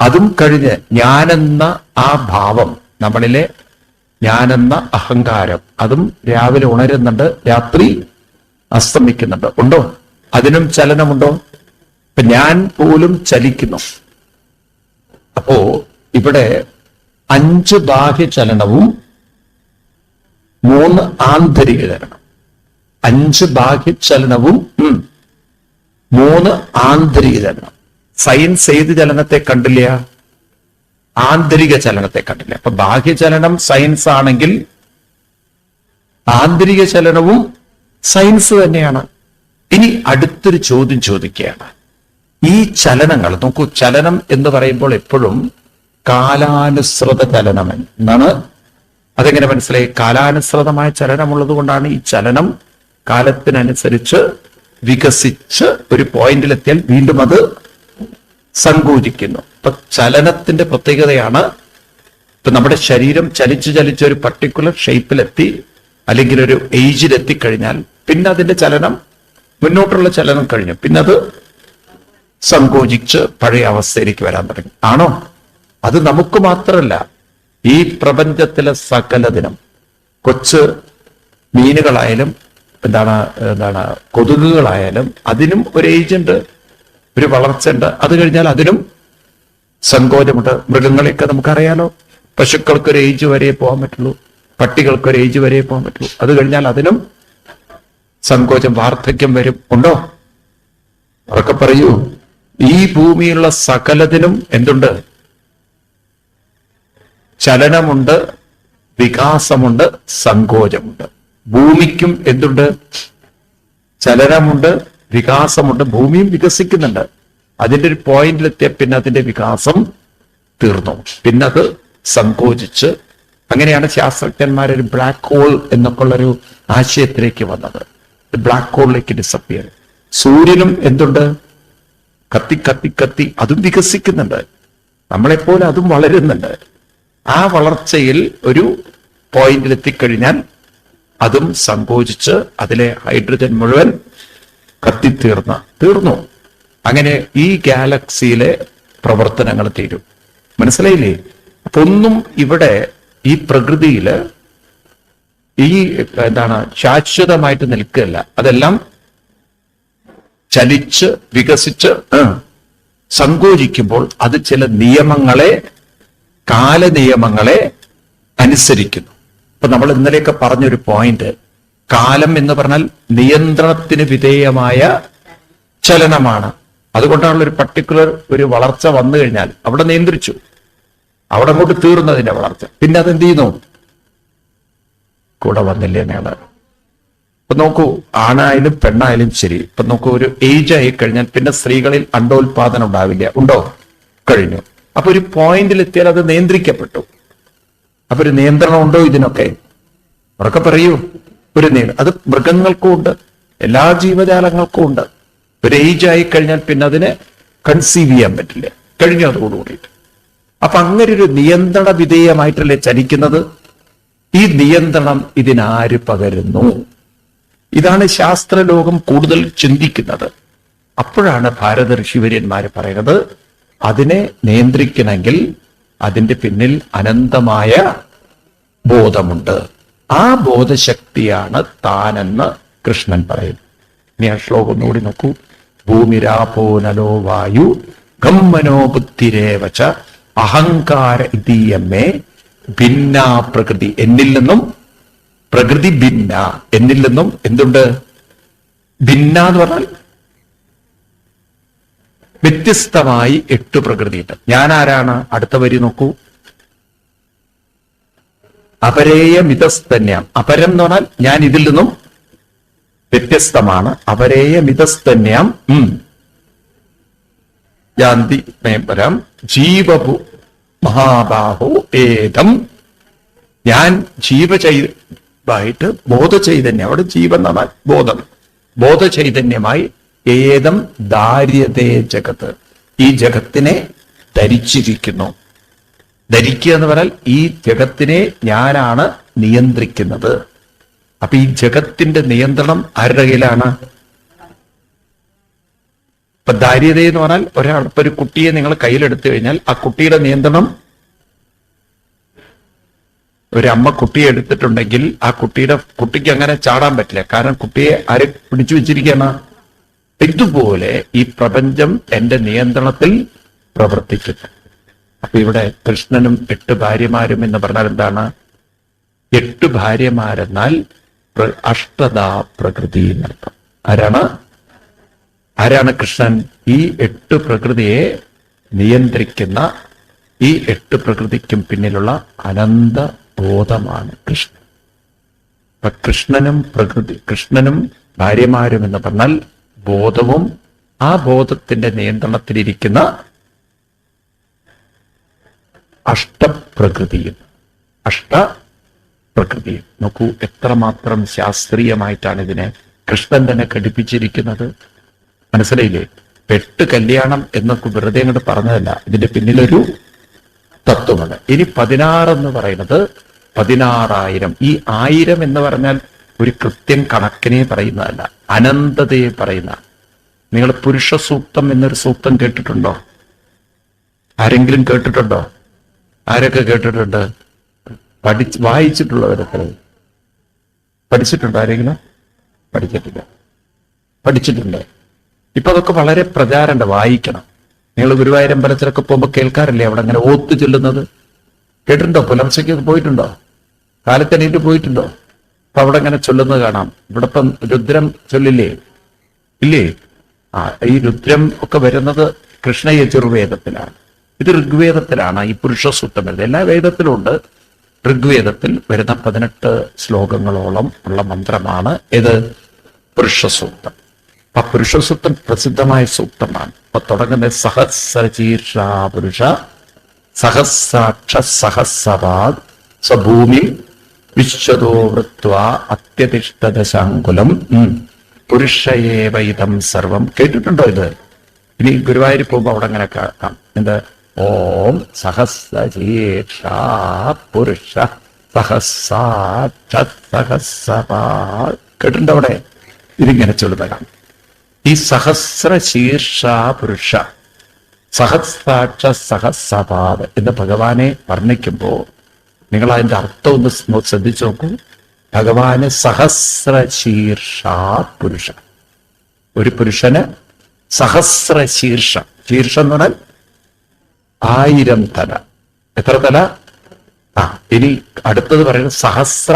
അതും കഴിഞ്ഞ് ഞാനെന്ന ആ ഭാവം, നമ്മളിലെ ഞാനെന്ന അഹങ്കാരം, അതും രാവിലെ ഉണരുന്നുണ്ട്, രാത്രി അസ്തമിക്കുന്നുണ്ട്. ഉണ്ടോ? അതിനും ചലനമുണ്ടോ? ഇപ്പൊ ഞാൻ പോലും ചലിക്കുന്നു. അപ്പോ ഇവിടെ 5 ബാഹ്യ ചലനവും 3 ആന്തരിക ചലനം. 5 ബാഹ്യ ചലനവും 3 ആന്തരിക ചലനം. സയൻസ് ഏത് ചലനത്തെ കണ്ടില്ല? ആന്തരിക ചലനത്തെ കണ്ടില്ല. അപ്പൊ ബാഹ്യചലനം സയൻസ് ആണെങ്കിൽ ആന്തരിക ചലനവും സയൻസ് തന്നെയാണ്. ഇനി അടുത്തൊരു ചോദ്യം ചോദിക്കുകയാണ്. ഈ ചലനങ്ങൾ നോക്കൂ, ചലനം എന്ന് പറയുമ്പോൾ എപ്പോഴും കാലാനുസൃത ചലനം എന്നാണ്. അതെങ്ങനെ മനസ്സിലായി? കാലാനുസൃതമായ ചലനമുള്ളത് കൊണ്ടാണ് ഈ ചലനം കാലത്തിനനുസരിച്ച് വികസിച്ച് ഒരു പോയിന്റിലെത്തിയാൽ വീണ്ടും അത് സങ്കോചിക്കുന്നു. ഇപ്പൊ ചലനത്തിന്റെ പ്രത്യേകതയാണ്, ഇപ്പൊ നമ്മുടെ ശരീരം ചലിച്ച് ഒരു പർട്ടിക്കുലർ ഷേപ്പിലെത്തി അല്ലെങ്കിൽ ഒരു ഏജിലെത്തിക്കഴിഞ്ഞാൽ പിന്നെ അതിന്റെ ചലനം, മുന്നോട്ടുള്ള ചലനം കഴിഞ്ഞു, പിന്നെ അത് സങ്കോചിച്ച് പഴയ അവസ്ഥയിലേക്ക് വരാൻ തുടങ്ങി. ആണോ? അത് നമുക്ക് മാത്രമല്ല, ഈ പ്രപഞ്ചത്തിലെ സകലതിനും, കൊച്ചു മീനുകളായാലും എന്താണ് കൊതുകുകളായാലും അതിനും ഒരു ഏജുണ്ട്, ഒരു വളർച്ചയുണ്ട്. അത് കഴിഞ്ഞാൽ അതിനും സങ്കോചമുണ്ട്. മൃഗങ്ങളെയൊക്കെ നമുക്കറിയാലോ. പശുക്കൾക്കൊരു ഏജ് വരെ പോകാൻ പറ്റുള്ളൂ, പട്ടികൾക്കൊരു ഏജ് വരെ പോകാൻ പറ്റുള്ളൂ. അത് കഴിഞ്ഞാൽ അതിനും സങ്കോചം, വാർദ്ധക്യം വരും. ഉണ്ടോ? അവരൊക്കെ പറയൂ. ഈ ഭൂമിയിലുള്ള സകലതിനും എന്തുണ്ട്? ചലനമുണ്ട്, വികാസമുണ്ട്, സങ്കോചമുണ്ട്. ഭൂമിക്കും എന്തുണ്ട്? ചലനമുണ്ട്, വികാസമുണ്ട്. ഭൂമിയും വികസിക്കുന്നുണ്ട്. അതിന്റെ ഒരു പോയിന്റിലെത്തിയ പിന്നെ അതിന്റെ വികാസം തീർന്നു, പിന്നെ അത് സങ്കോചിച്ച്. അങ്ങനെയാണ് ശാസ്ത്രജ്ഞന്മാരൊരു ബ്ലാക്ക് ഹോൾ എന്നൊക്കെ ഉള്ളൊരു ആശയത്തിലേക്ക് വന്നത്. ബ്ലാക്ക് ഹോളിലേക്ക് ഡിസപ്പിയർ. സൂര്യനും എന്തുണ്ട്? കത്തി കത്തി കത്തി അതും വികസിക്കുന്നുണ്ട്. നമ്മളെപ്പോലെ അതും വളരുന്നുണ്ട്. ആ വളർച്ചയിൽ ഒരു പോയിന്റിലെത്തിക്കഴിഞ്ഞാൽ അതും സങ്കോചിച്ച് അതിലെ ഹൈഡ്രജൻ മുഴുവൻ തീർന്നു. അങ്ങനെ ഈ ഗാലക്സിയിലെ പ്രവർത്തനങ്ങൾ തീരും. മനസ്സിലായില്ലേ? അപ്പൊ ഒന്നും ഇവിടെ ഈ പ്രകൃതിയില് ഈ ശാശ്വതമായിട്ട് നിൽക്കുകയല്ല. അതെല്ലാം ചലിച്ച് വികസിച്ച് സങ്കോചിക്കുമ്പോൾ അത് ചില നിയമങ്ങളെ, കാലനിയമങ്ങളെ അനുസരിക്കുന്നു. അപ്പൊ നമ്മൾ ഇന്നലെയൊക്കെ പറഞ്ഞൊരു പോയിന്റ്, കാലം എന്ന് പറഞ്ഞാൽ നിയന്ത്രണത്തിന് വിധേയമായ ചലനമാണ്. അതുകൊണ്ടാണല്ലോ ഒരു പർട്ടിക്കുലർ ഒരു വളർച്ച വന്നു കഴിഞ്ഞാൽ അവിടെ നിയന്ത്രിച്ചു, അവിടെ അങ്ങോട്ട് തീർന്നതിന്റെ വളർച്ച. പിന്നെ അതെന്ത് ചെയ്യുന്നു? കൂടെ വന്നില്ലേ എന്നാണ്. ഇപ്പൊ നോക്കൂ, ആണായാലും പെണ്ണായാലും ശരി. ഇപ്പൊ നോക്കൂ, ഒരു ഏജ് ആയി കഴിഞ്ഞാൽ പിന്നെ സ്ത്രീകളിൽ അണ്ടോത്പാദനം ഉണ്ടാവില്ല. ഉണ്ടോ? കഴിഞ്ഞു. അപ്പൊ ഒരു പോയിന്റിൽ എത്തിയാൽ അത് നിയന്ത്രിക്കപ്പെട്ടു. അപ്പൊ ഒരു നിയന്ത്രണം ഉണ്ടോ ഇതിനൊക്കെ? ഉറക്കെ പറയൂ. ഒരു അത് മൃഗങ്ങൾക്കും ഉണ്ട്, എല്ലാ ജീവജാലങ്ങൾക്കും ഉണ്ട്. ഒരു ഏജ് ആയി കഴിഞ്ഞാൽ പിന്നെ അതിനെ കൺസീവ് ചെയ്യാൻ പറ്റില്ല, കഴിഞ്ഞു അതോടുകൂടിയിട്ട്. അപ്പൊ അങ്ങനെ ഒരു നിയന്ത്രണ വിധേയമായിട്ടല്ലേ ചലിക്കുന്നത്. ഈ നിയന്ത്രണം ഇതിനാര് പകരുന്നു? ഇതാണ് ശാസ്ത്രലോകം കൂടുതൽ ചിന്തിക്കുന്നത്. അപ്പോഴാണ് ഭാരത ഋഷിവര്യന്മാര് പറയുന്നത്, അതിനെ നിയന്ത്രിക്കണമെങ്കിൽ അതിന്റെ പിന്നിൽ അനന്തമായ ബോധമുണ്ട്. ആ ബോധശക്തിയാണ് താനെന്ന് കൃഷ്ണൻ പറയും. ഇനി ആ ശ്ലോകം ഒന്നുകൂടി നോക്കൂ. ഭൂമിരാപോ നലോ വായു ഗമ്മനോ ബുദ്ധിരേവച അഹങ്കാര ഇതീയമ്മേ ഭിന്ന പ്രകൃതി. എന്നിൽ നിന്നും പ്രകൃതി ഭിന്ന. എന്നിൽ നിന്നും എന്തുണ്ട്? ഭിന്ന എന്ന് പറഞ്ഞാൽ വ്യത്യസ്തമായി 8 പ്രകൃതിയുണ്ട്. ഞാൻ ആരാണ്? അടുത്ത വരി നോക്കൂ. അപരേയ മിതസ്തന്യം. അപരം എന്ന് പറഞ്ഞാൽ ഞാൻ ഇതിൽ നിന്നും വ്യത്യസ്തമാണ്. അപരേയ മിതസ്തന്യം യാന്തി മേപരം ജീവഭു മഹാബാഹോ ഏതം. ഞാൻ ജീവചൈതന്യമായിട്ട് ബോധചൈതന്യം, അവിടെ ജീവൻ എന്ന് പറഞ്ഞാൽ ബോധം, ബോധചൈതന്യമായി ഏതം ദാര്യതേ ജഗത്ത്, ഈ ജഗത്തിനെ ധരിച്ചിരിക്കുന്നു. ധരിക്കുക എന്ന് പറഞ്ഞാൽ ഈ ജഗത്തിനെ ഞാനാണ് നിയന്ത്രിക്കുന്നത്. അപ്പൊ ഈ ജഗത്തിന്റെ നിയന്ത്രണം ആരുടെ കയ്യിലാണ്? ഇപ്പൊ ദാര്യത എന്ന് പറഞ്ഞാൽ ഇപ്പൊ ഒരു കുട്ടിയെ നിങ്ങൾ കയ്യിലെടുത്തു കഴിഞ്ഞാൽ ആ കുട്ടിയുടെ നിയന്ത്രണം, ഒരമ്മ കുട്ടിയെ എടുത്തിട്ടുണ്ടെങ്കിൽ ആ കുട്ടിക്ക് അങ്ങനെ ചാടാൻ പറ്റില്ല. കാരണം കുട്ടിയെ ആരെ പിടിച്ചു വെച്ചിരിക്കുകയാണ്. ഇതുപോലെ ഈ പ്രപഞ്ചം എന്റെ നിയന്ത്രണത്തിൽ പ്രവർത്തിക്കുന്നു. അപ്പൊ ഇവിടെ കൃഷ്ണനും 8 ഭാര്യമാരും എന്ന് പറഞ്ഞാൽ എന്താണ്? 8 ഭാര്യമാരെന്നാൽ അഷ്ടദാ പ്രകൃതി എന്നർത്ഥം. ആരാണ് കൃഷ്ണൻ? ഈ 8 പ്രകൃതിയെ നിയന്ത്രിക്കുന്ന, ഈ 8 പ്രകൃതിക്കും പിന്നിലുള്ള അനന്ത ബോധമാണ് കൃഷ്ണൻ. അപ്പൊ കൃഷ്ണനും ഭാര്യമാരും എന്ന് പറഞ്ഞാൽ ബോധവും ആ ബോധത്തിന്റെ നിയന്ത്രണത്തിലിരിക്കുന്ന അഷ്ടപ്രകൃതിയും. നോക്കൂ എത്രമാത്രം ശാസ്ത്രീയമായിട്ടാണ് ഇതിനെ കൃഷ്ണൻ തന്നെ ഘടിപ്പിച്ചിരിക്കുന്നത്. മനസ്സിലായില്ലേ? 8 കല്യാണം എന്നൊക്കെ വെറുതെ അങ്ങോട്ട് പറഞ്ഞതല്ല, ഇതിന്റെ പിന്നിലൊരു തത്വമാണ്. ഇനി 16 എന്ന് പറയുന്നത് 16,000. ഈ 1000 എന്ന് പറഞ്ഞാൽ ഒരു കൃത്യം കണക്കിനെ പറയുന്നതല്ല, അനന്തതയെ പറയുന്ന. നിങ്ങൾ പുരുഷ സൂക്തം എന്നൊരു സൂക്തം കേട്ടിട്ടുണ്ടോ? ആരെങ്കിലും കേട്ടിട്ടുണ്ടോ? ആരൊക്കെ കേട്ടിട്ടുണ്ട്? വായിച്ചിട്ടുള്ളവരൊക്കെ പഠിച്ചിട്ടുണ്ടോ? ആരെങ്കിലും പഠിച്ചിട്ടില്ല? പഠിച്ചിട്ടുണ്ട്. ഇപ്പൊ അതൊക്കെ വളരെ പ്രചാരമുണ്ട്, വായിക്കണം. നിങ്ങൾ ഗുരുവായൂരമ്പലത്തിലൊക്കെ പോകുമ്പോൾ കേൾക്കാറില്ലേ അവിടെ അങ്ങനെ ഓത്ത് ചൊല്ലുന്നത്? കേട്ടിട്ടുണ്ടോ? പുലർച്ചയ്ക്ക് പോയിട്ടുണ്ടോ? കാലത്തെണീറ്റ് പോയിട്ടുണ്ടോ? അപ്പൊ അവിടെ അങ്ങനെ ചൊല്ലുന്നത് കാണാം. ഇവിടെ ഇപ്പം രുദ്രം ചൊല്ലില്ലേ? ഇല്ലേ? ഈ രുദ്രം ഒക്കെ വരുന്നത് കൃഷ്ണ യജുർവേദത്തിലാണ്. ഇത് ഋഗ്വേദത്തിലാണ് ഈ പുരുഷ സൂക്തം വരുന്നത്. എല്ലാ വേദത്തിലും ഉണ്ട്. ഋഗ്വേദത്തിൽ വരുന്ന 18 ശ്ലോകങ്ങളോളം ഉള്ള മന്ത്രമാണ് ഇത് പുരുഷ സൂക്തം. അപ്പൊ പുരുഷ സൂക്തം പ്രസിദ്ധമായ സൂക്തമാണ്. അപ്പൊ തുടങ്ങുന്ന സഹസ്രശീർഷ പുരുഷ സഹസ്രാക്ഷ സഹസ്രപാദ് സ്വഭൂമി വിശ്വതോ വൃത്വ അത്യതിഷ്ഠദശാങ്കുലം പുരുഷയേവ ഇതം സർവം. കേട്ടിട്ടുണ്ടോ ഇത്? ഇനി ഗുരുവായൂർ പോകുമ്പോ അവിടെ അങ്ങനെ കേൾക്കാം. എന്ത്? ഓം സഹസ്രശീർഷ പുരുഷ സഹസ്രാക്ഷ. കേട്ടിട്ടുണ്ടോ അവിടെ? ഇതിങ്ങനെ ചൊല്ലുന്നതാണ്. ഈ സഹസ്രശീർഷ പുരുഷ സഹസ്രാക്ഷ സഹസ്രപാദ് എന്ന് ഭഗവാനെ വർണ്ണിക്കുമ്പോ നിങ്ങൾ അതിന്റെ അർത്ഥം ഒന്ന് ശ്രദ്ധിച്ചു നോക്കൂ. ഭഗവാന് സഹസ്രശീർഷ പുരുഷ, ഒരു പുരുഷന് സഹസ്രശീർഷം. ശീർഷം എന്ന് പറഞ്ഞാൽ 1000 തല. എത്ര തല? ഇനി അടുത്തത് പറയുന്നത് സഹസ്ര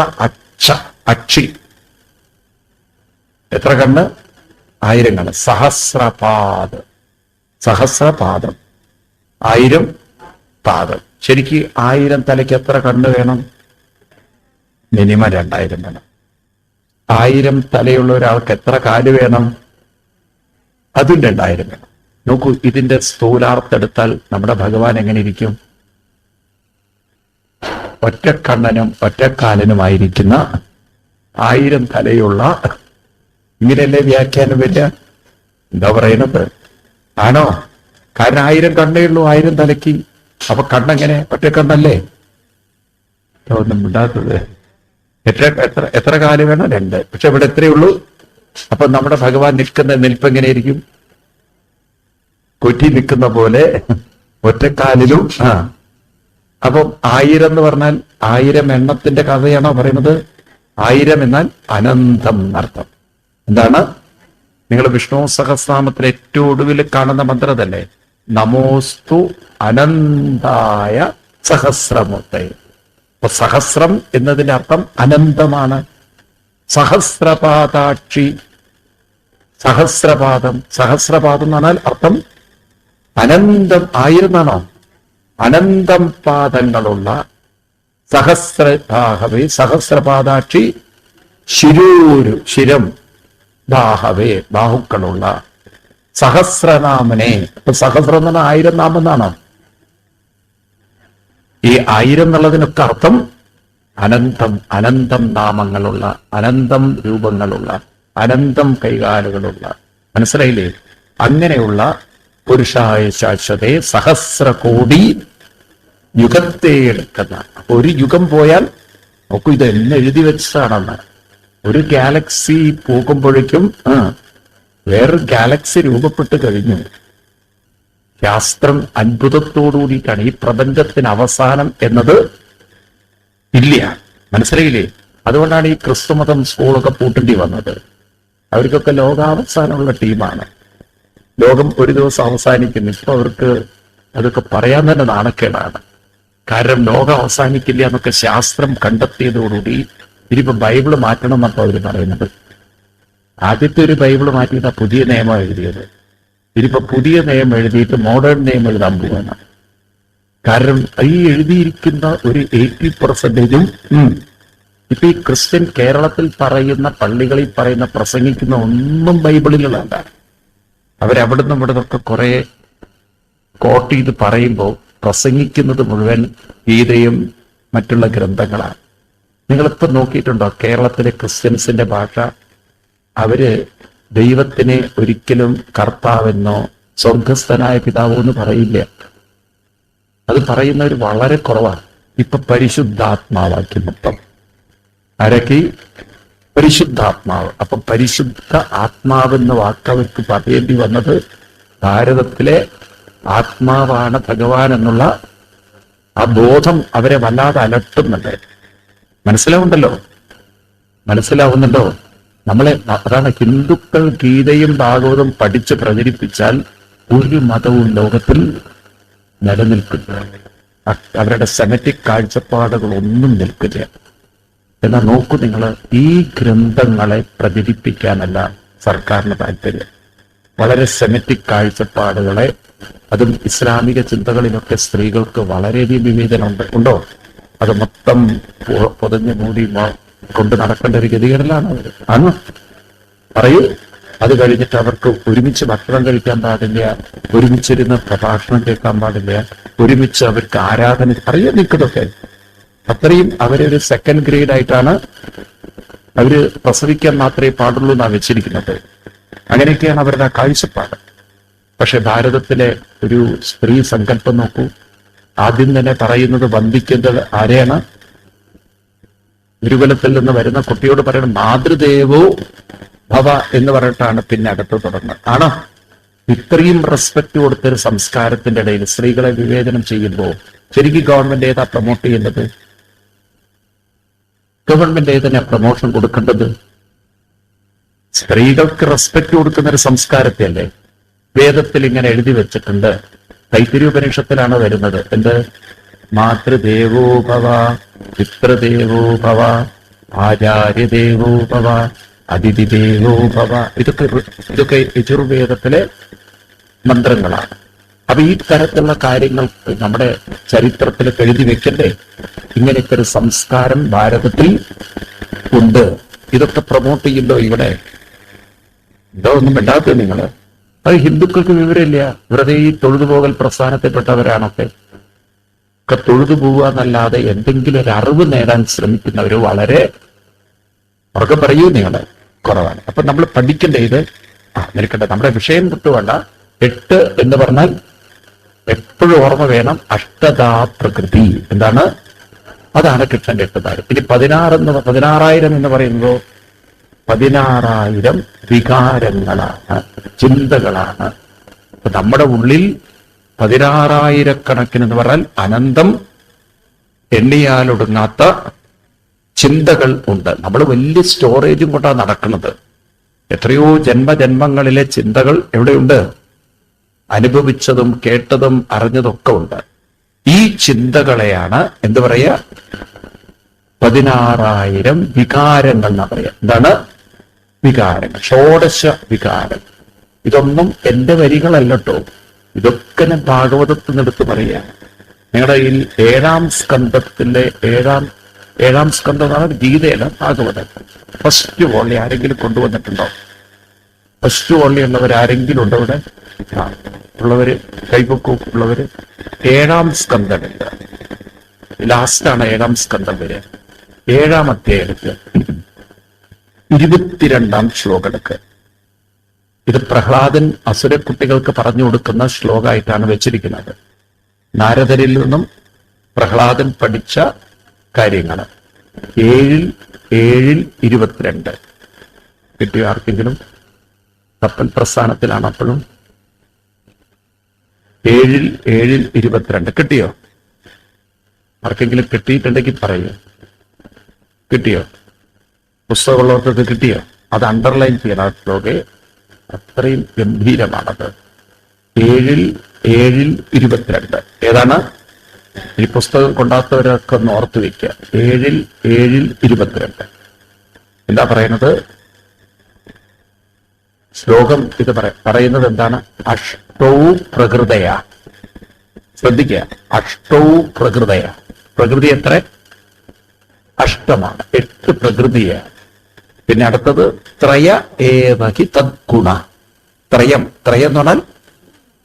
അക്ഷി. എത്ര കണ്ണ്? 1000 കണ്ണ്. സഹസ്രപാദം 1000 പാദം. ശരിക്ക് 1000 തലയ്ക്ക് എത്ര കണ്ണ് വേണം? മിനിമം 2000 വേണം. 1000 തലയുള്ള ഒരാൾക്ക് എത്ര കാല് വേണം? അതും 2000 വേണം. നോക്കൂ, ഇതിന്റെ സ്ഥൂലാർത്തെടുത്താൽ നമ്മുടെ ഭഗവാൻ എങ്ങനെ ഇരിക്കും? ഒറ്റക്കണ്ണനും ഒറ്റക്കാലനുമായിരിക്കുന്ന 1000 തലയുള്ള, ഇങ്ങനെയല്ലേ വ്യാഖ്യാനം വരിക? എന്താ പറയുന്നത്? ആണോ? കാരണം 1000 കണ്ണേ ഉള്ളൂ 1000 തലയ്ക്ക്. അപ്പൊ കണ്ണെങ്ങനെ? ഒറ്റക്കണ്ണല്ലേ? ഒന്നും മിണ്ടാത്തത് എത്ര കാല് വേണം? 2. പക്ഷെ ഇവിടെ എത്രയേ ഉള്ളൂ? അപ്പൊ നമ്മുടെ ഭഗവാൻ നിൽക്കുന്ന നിൽപ്പ് എങ്ങനെയായിരിക്കും? കൊറ്റി നിൽക്കുന്ന പോലെ ഒറ്റക്കാലിലും. അപ്പം 1000 എന്ന് പറഞ്ഞാൽ 1000 എണ്ണത്തിന്റെ കഥയാണോ പറയുന്നത്? 1000 എന്നാൽ അനന്തം എന്നർത്ഥം. എന്താണ്? നിങ്ങൾ വിഷ്ണു സഹസ്രനാമത്തിൽ ഏറ്റവും ഒടുവിൽ കാണുന്ന മന്ത്രതല്ലേ? നമോസ്തു അനന്തായ സഹസ്രമൂർത്തേ. അപ്പൊ സഹസ്രം എന്നതിന്റെ അർത്ഥം അനന്തമാണ്. സഹസ്രപാദാക്ഷി, സഹസ്രപാദം. സഹസ്രപാദം എന്ന് പറഞ്ഞാൽ അർത്ഥം അനന്തം. 1000 എന്നാണോ? അനന്തം പാദങ്ങളുള്ള സഹസ്രബാഹവേ സഹസ്രപാദാക്ഷി ശിരൂരു, ശിരം, ബാഹവേ ബാഹുക്കളുള്ള സഹസ്രനാമനെ. അപ്പൊ സഹസ്രം എന്ന് പറഞ്ഞാൽ 1000 നാമം എന്നാണ്. ഈ 1000 എന്നുള്ളതിനൊക്കെ അർത്ഥം അനന്തം, അനന്തം നാമങ്ങളുള്ള, അനന്തം രൂപങ്ങളുള്ള, അനന്തം കൈകാലുകളുള്ള. മനസ്സിലായില്ലേ? അങ്ങനെയുള്ള പുരുഷായ ശാശ്വതേ സഹസ്രകോടി യുഗത്തെ എടുക്കുന്ന. അപ്പൊ ഒരു യുഗം പോയാൽ നോക്കൂ, ഇത് എന്ന് എഴുതി വെച്ചതാണെന്ന്. ഒരു ഗാലക്സി പോകുമ്പോഴേക്കും വേറൊരു ഗാലക്സി രൂപപ്പെട്ട് കഴിഞ്ഞു. ശാസ്ത്രം അത്ഭുതത്തോടുകൂടിയിട്ടാണ്. ഈ പ്രപഞ്ചത്തിന് അവസാനം എന്നത് ഇല്ല. മനസ്സിലായില്ലേ? അതുകൊണ്ടാണ് ഈ ക്രിസ്തുമതം സ്കൂളൊക്കെ പൂട്ടേണ്ടി വന്നത്. അവർക്കൊക്കെ ലോകാവസാനമുള്ള ടീമാണ്. ലോകം ഒരു ദിവസം അവസാനിക്കുന്നു. ഇപ്പൊ അവർക്ക് അതൊക്കെ പറയാൻ തന്നെ നാണക്കേടാണ്. കാരണം ലോകം അവസാനിക്കില്ല എന്നൊക്കെ ശാസ്ത്രം കണ്ടെത്തിയതോടുകൂടി ഇനിയിപ്പോ ബൈബിള് മാറ്റണം എന്നപ്പോ അവർ പറയുന്നത്. ആദ്യത്തെ ഒരു ബൈബിള് മാറ്റിയിട്ടാ പുതിയ നിയമം എഴുതിയത്. ഇനിയിപ്പോ പുതിയ നിയമം എഴുതിയിട്ട് മോഡേൺ നിയമം എഴുതാൻ പോവാണ്. കാരണം ഈ എഴുതിയിരിക്കുന്ന ഒരു 80% ഇപ്പൊ ഈ ക്രിസ്ത്യൻ കേരളത്തിൽ പറയുന്ന, പള്ളികളിൽ പറയുന്ന, പ്രസംഗിക്കുന്ന ഒന്നും ബൈബിളിലുള്ളതല്ല. അവരവിടുന്ന് ഇവിടുന്നൊക്കെ കുറെ കോട്ട് ചെയ്ത് പറയുമ്പോൾ പ്രസംഗിക്കുന്നത് മുഴുവൻ ഗീതയും മറ്റുള്ള ഗ്രന്ഥങ്ങളാണ്. നിങ്ങളിപ്പോ നോക്കിയിട്ടുണ്ടോ കേരളത്തിലെ ക്രിസ്ത്യൻസിന്റെ ഭാഷ? അവര് ദൈവത്തിനെ ഒരിക്കലും കർത്താവെന്നോ സ്വർഗസ്ഥനായ പിതാവോ എന്ന് പറയില്ല. അത് പറയുന്നവർ വളരെ കുറവാണ്. ഇപ്പൊ പരിശുദ്ധാത്മാവാക്കി മൊത്തം. ആരൊക്കെ? പരിശുദ്ധാത്മാവ്. അപ്പൊ പരിശുദ്ധ ആത്മാവെന്ന വാക്ക് അവർക്ക് പറയേണ്ടി വന്നത് ഭാരതത്തിലെ ആത്മാവാണ് ഭഗവാൻ എന്നുള്ള ആ ബോധം അവരെ വല്ലാതെ അലട്ടുന്നുണ്ട്. മനസ്സിലാവുന്നുണ്ടോ? നമ്മളെ അതാണ് ഹിന്ദുക്കൾ ഗീതയും ഭാഗവതം പഠിച്ച് പ്രചരിപ്പിച്ചാൽ ഒരു മതവും ലോകത്തിൽ നിലനിൽക്കില്ല. അവരുടെ സെമറ്റിക് കാഴ്ചപ്പാടുകളൊന്നും നിൽക്കില്ല. എന്നാൽ നോക്കൂ നിങ്ങൾ, ഈ ഗ്രന്ഥങ്ങളെ പ്രചരിപ്പിക്കാനല്ല സർക്കാരിന് താല്പര്യം. വളരെ സെമറ്റിക് കാഴ്ചപ്പാടുകളെ, അതും ഇസ്ലാമിക ചിന്തകളിലൊക്കെ സ്ത്രീകൾക്ക് വളരെയധികം വിവേചനം ഉണ്ടോ? അത് മൊത്തം പൊതഞ്ഞു മൂടി കൊണ്ട് നടക്കേണ്ട ഒരു ഗതികേടിലാണ് അവർ. ആണ് പറയൂ. അത് കഴിഞ്ഞിട്ട് അവർക്ക് ഒരുമിച്ച് ഭക്ഷണം കഴിക്കാൻ പാടില്ല, ഒരുമിച്ചിരുന്ന് പ്രഭാഷണം കേൾക്കാൻ പാടില്ല, ഒരുമിച്ച് അവർക്ക് ആരാധന അറിയാൻ നിൽക്കുന്നതൊക്കെ. അത്രയും അവരൊരു സെക്കൻഡ് ഗ്രേഡ് ആയിട്ടാണ് അവര് പ്രസവിക്കാൻ മാത്രമേ പാടുള്ളൂ എന്നാണ് വെച്ചിരിക്കുന്നത്. അങ്ങനെയൊക്കെയാണ് അവരുടെ ആ കാഴ്ചപ്പാട്. പക്ഷെ ഭാരതത്തിലെ ഒരു സ്ത്രീ സങ്കല്പം നോക്കൂ. ആദ്യം തന്നെ പറയുന്നത് വന്ദിക്കുന്നത് ആരെയാണ്? ഗുരുകുലത്തിൽ നിന്ന് വരുന്ന കുട്ടിയോട് പറയണം മാതൃദേവോ ഭവ എന്ന് പറഞ്ഞിട്ടാണ് പിന്നെ അകത്ത് തുടങ്ങുന്നത്. ആണോ? ഇത്രയും റെസ്പെക്ട് കൊടുത്തൊരു സംസ്കാരത്തിന്റെ ഇടയിൽ സ്ത്രീകളെ വിവേചനം ചെയ്യുമ്പോൾ ശരിക്കും ഗവൺമെന്റ് ഏതാ പ്രൊമോട്ട് ചെയ്യുന്നത്? ഗവൺമെന്റ് ഏതിനാ പ്രൊമോഷൻ കൊടുക്കേണ്ടത്? സ്ത്രീകൾക്ക് റെസ്പെക്ട് കൊടുക്കുന്ന ഒരു സംസ്കാരത്തെ അല്ലേ? വേദത്തിൽ ഇങ്ങനെ എഴുതി വെച്ചിട്ടുണ്ട്. തൈത്തിരീയോപനിഷത്തിലാണ് വരുന്നത്. എന്ത്? മാതൃദേവോ ഭവ, പിതൃദേവോ ഭവ, ആചാര്യദേവോ ഭവ, അതിഥിദേവോ ഭവ. ഇതൊക്കെ യജുർവേദത്തിലെ മന്ത്രങ്ങളാണ്. അപ്പൊ ഈ തരത്തിലുള്ള കാര്യങ്ങൾ നമ്മുടെ ചരിത്രത്തിലൊക്കെ എഴുതി വെക്കണ്ടേ? ഇങ്ങനെയൊക്കെ ഒരു സംസ്കാരം ഭാരതത്തിൽ ഉണ്ട്. ഇതൊക്കെ പ്രൊമോട്ട് ചെയ്യുമ്പോ ഇവിടെ എന്തോ ഒന്നും വേണ്ടാത്ത നിങ്ങള്. അത് ഹിന്ദുക്കൾക്ക് വിവരമില്ല. വെറുതെ ഈ തൊഴുതുപോകൽ പ്രസ്ഥാനത്തിൽപ്പെട്ടവരാണൊക്കെ ഒക്കെ തൊഴുതു പോവുക എന്നല്ലാതെ എന്തെങ്കിലും ഒരു അറിവ് നേടാൻ ശ്രമിക്കുന്നവര് വളരെ ഉറക്കെ പറയൂ നിങ്ങള് കുറവാണ്. അപ്പൊ നമ്മൾ പഠിക്കേണ്ട ഇത് നിൽക്കട്ടെ, നമ്മുടെ വിഷയം വിട്ടു വേണ്ട. 8 എന്ന് പറഞ്ഞാൽ എപ്പോഴും ഓർമ്മ വേണം, അഷ്ടതാ പ്രകൃതി. എന്താണ്? അതാണ് കൃഷ്ണന്റെ 8,000. ഇനി 16,000 എന്ന് പറയുന്നതോ 16,000 വികാരങ്ങളാണ്, ചിന്തകളാണ്. അപ്പൊ നമ്മുടെ ഉള്ളിൽ 16,000 കണക്കിന് എന്ന് പറഞ്ഞാൽ അനന്തം എണ്ണിയാലൊടുങ്ങാത്ത ചിന്തകൾ ഉണ്ട്. നമ്മൾ വലിയ സ്റ്റോറേജും കൊണ്ടാണ് നടക്കുന്നത്. എത്രയോ ജന്മജന്മങ്ങളിലെ ചിന്തകൾ എവിടെയുണ്ട്? അനുഭവിച്ചതും കേട്ടതും അറിഞ്ഞതൊക്കെ ഉണ്ട്. ഈ ചിന്തകളെയാണ് എന്ത് പറയാ? 16,000 വികാരങ്ങൾ എന്നാ പറയാ. എന്താണ് വികാരങ്ങൾ? ഷോഡശ വികാരം. ഇതൊന്നും എന്റെ വരികളല്ലോ, ഇതൊക്കെ ഞാൻ ഭാഗവതത്തിൽ നിന്നെടുത്ത് പറയാ. നിങ്ങളുടെ ഈ 7-ാം സ്കന്ധത്തിന്റെ 7-ാം സ്കന്ധം എന്ന് പറഞ്ഞാൽ ഗീതയിലെ ഭാഗവതം ഫസ്റ്റ് വോളി ആരെങ്കിലും കൊണ്ടുവന്നിട്ടുണ്ടോ? ഫസ്റ്റ് വോളി ഉള്ളവർ ആരെങ്കിലും ഉണ്ടോ ഇവിടെ? ഉള്ളവര് കൈപൊക്കു. ഉള്ളവര് 7-ാം സ്കന്ധമില്ല, ലാസ്റ്റാണ് 7-ാം സ്കന്ധം വരെ. 7-ാം അധ്യായത്തിൽ 22-ാം ശ്ലോകമെടുക്ക്. ഇത് പ്രഹ്ലാദൻ അസുരക്കുട്ടികൾക്ക് പറഞ്ഞു കൊടുക്കുന്ന ശ്ലോകമായിട്ടാണ് വെച്ചിരിക്കുന്നത്. നാരദരിൽ നിന്നും പ്രഹ്ലാദൻ പഠിച്ച കാര്യങ്ങൾ. 7-22 കിട്ടിയോ ആർക്കെങ്കിലും? കപ്പൽ പ്രസ്ഥാനത്തിലാണ് അപ്പോഴും. 7-22 കിട്ടിയോ? ആർക്കെങ്കിലും കിട്ടിയിട്ടുണ്ടെങ്കിൽ പറയൂ. കിട്ടിയോ? പുസ്തകമുള്ളവർക്കൊക്കെ കിട്ടിയോ? അത് അണ്ടർലൈൻ ചെയ്യണം. ആ ശ്ലോകെ അത്രയും ഗംഭീരമാണത്. 7-22 ഏതാണ്? ഈ പുസ്തകം കൊണ്ടാത്തവരൊക്കെ ഒന്ന് ഓർത്ത് വയ്ക്കുക. 7-22 എന്താ പറയുന്നത്? ശ്ലോകം ഇത് പറയുന്നത് എന്താണ്? അഷ്ടൗ പ്രകൃതയ. ശ്രദ്ധിക്കുക, അഷ്ടൗ പ്രകൃതയ. പ്രകൃതി എത്ര? അഷ്ടമാണ്, 8 പ്രകൃതിയാണ്. പിന്നെ അടുത്തത് ത്രയ ഏവഹി തദ്ഗുണ. ത്രയം എന്ന് പറഞ്ഞാൽ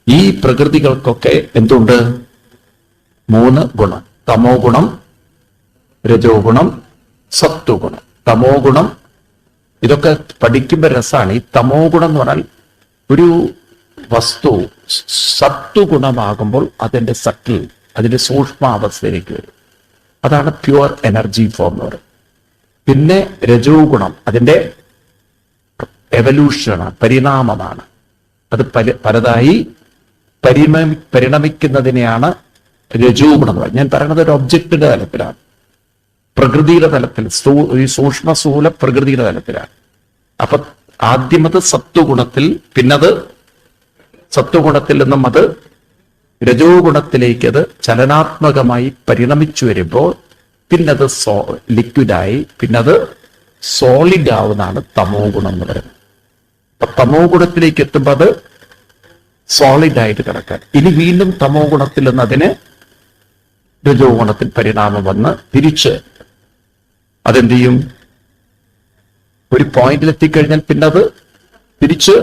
ഈ പ്രകൃതികൾക്കൊക്കെ എന്തുണ്ട്? 3 ഗുണം. തമോ ഗുണം, രജോ ഗുണം, സത്വഗുണം. തമോ ഗുണം ഇതൊക്കെ പഠിക്കുമ്പോൾ രസമാണ്. ഈ തമോ ഗുണം എന്ന് പറഞ്ഞാൽ ഒരു വസ്തു സത്വഗുണമാകുമ്പോൾ അതിന്റെ സട്ടിൽ, അതിന്റെ സൂക്ഷ്മാവസ്ഥയിലേക്ക് വരും. അതാണ് പ്യുവർ എനർജി ഫോം എന്ന് പറയുന്നത്. പിന്നെ രജോ ഗുണം അതിന്റെ എവല്യൂഷനാണ്, പരിണാമമാണ്. അത് പലതായി പരിണമിക്കുന്നതിനെയാണ് രജോ ഗുണം എന്ന് പറയുന്നത്. ഞാൻ പറയുന്നത് ഒരു ഒബ്ജക്റ്റിന്റെ തലത്തിലാണ്, പ്രകൃതിയുടെ തലത്തിൽ, ഈ സൂക്ഷ്മ സ്ഥൂല പ്രകൃതിയുടെ തലത്തിലാണ്. അപ്പൊ ആദ്യമത് സത്വഗുണത്തിൽ, പിന്നത് സത്വഗുണത്തിൽ നിന്നും അത് രജോ ഗുണത്തിലേക്ക് അത് ചലനാത്മകമായി പരിണമിച്ചു വരുമ്പോൾ പിന്നത് ലിക്വിഡായി, പിന്നത് സോളിഡ് ആവുന്നതാണ് തമോ ഗുണം എന്ന് പറയുന്നത്. അപ്പൊ തമോ ഗുണത്തിലേക്ക് എത്തുമ്പോൾ അത് സോളിഡ് ആയിട്ട് കിടക്കാൻ. ഇനി വീണ്ടും തമോ ഗുണത്തിൽ നിന്ന് അതിന് രജോ ഗുണത്തിൽ പരിണാമം വന്ന് തിരിച്ച് അതെന്ത് ചെയ്യും? ഒരു പോയിന്റിൽ എത്തിക്കഴിഞ്ഞാൽ പിന്നെ അത് തിരിച്ച്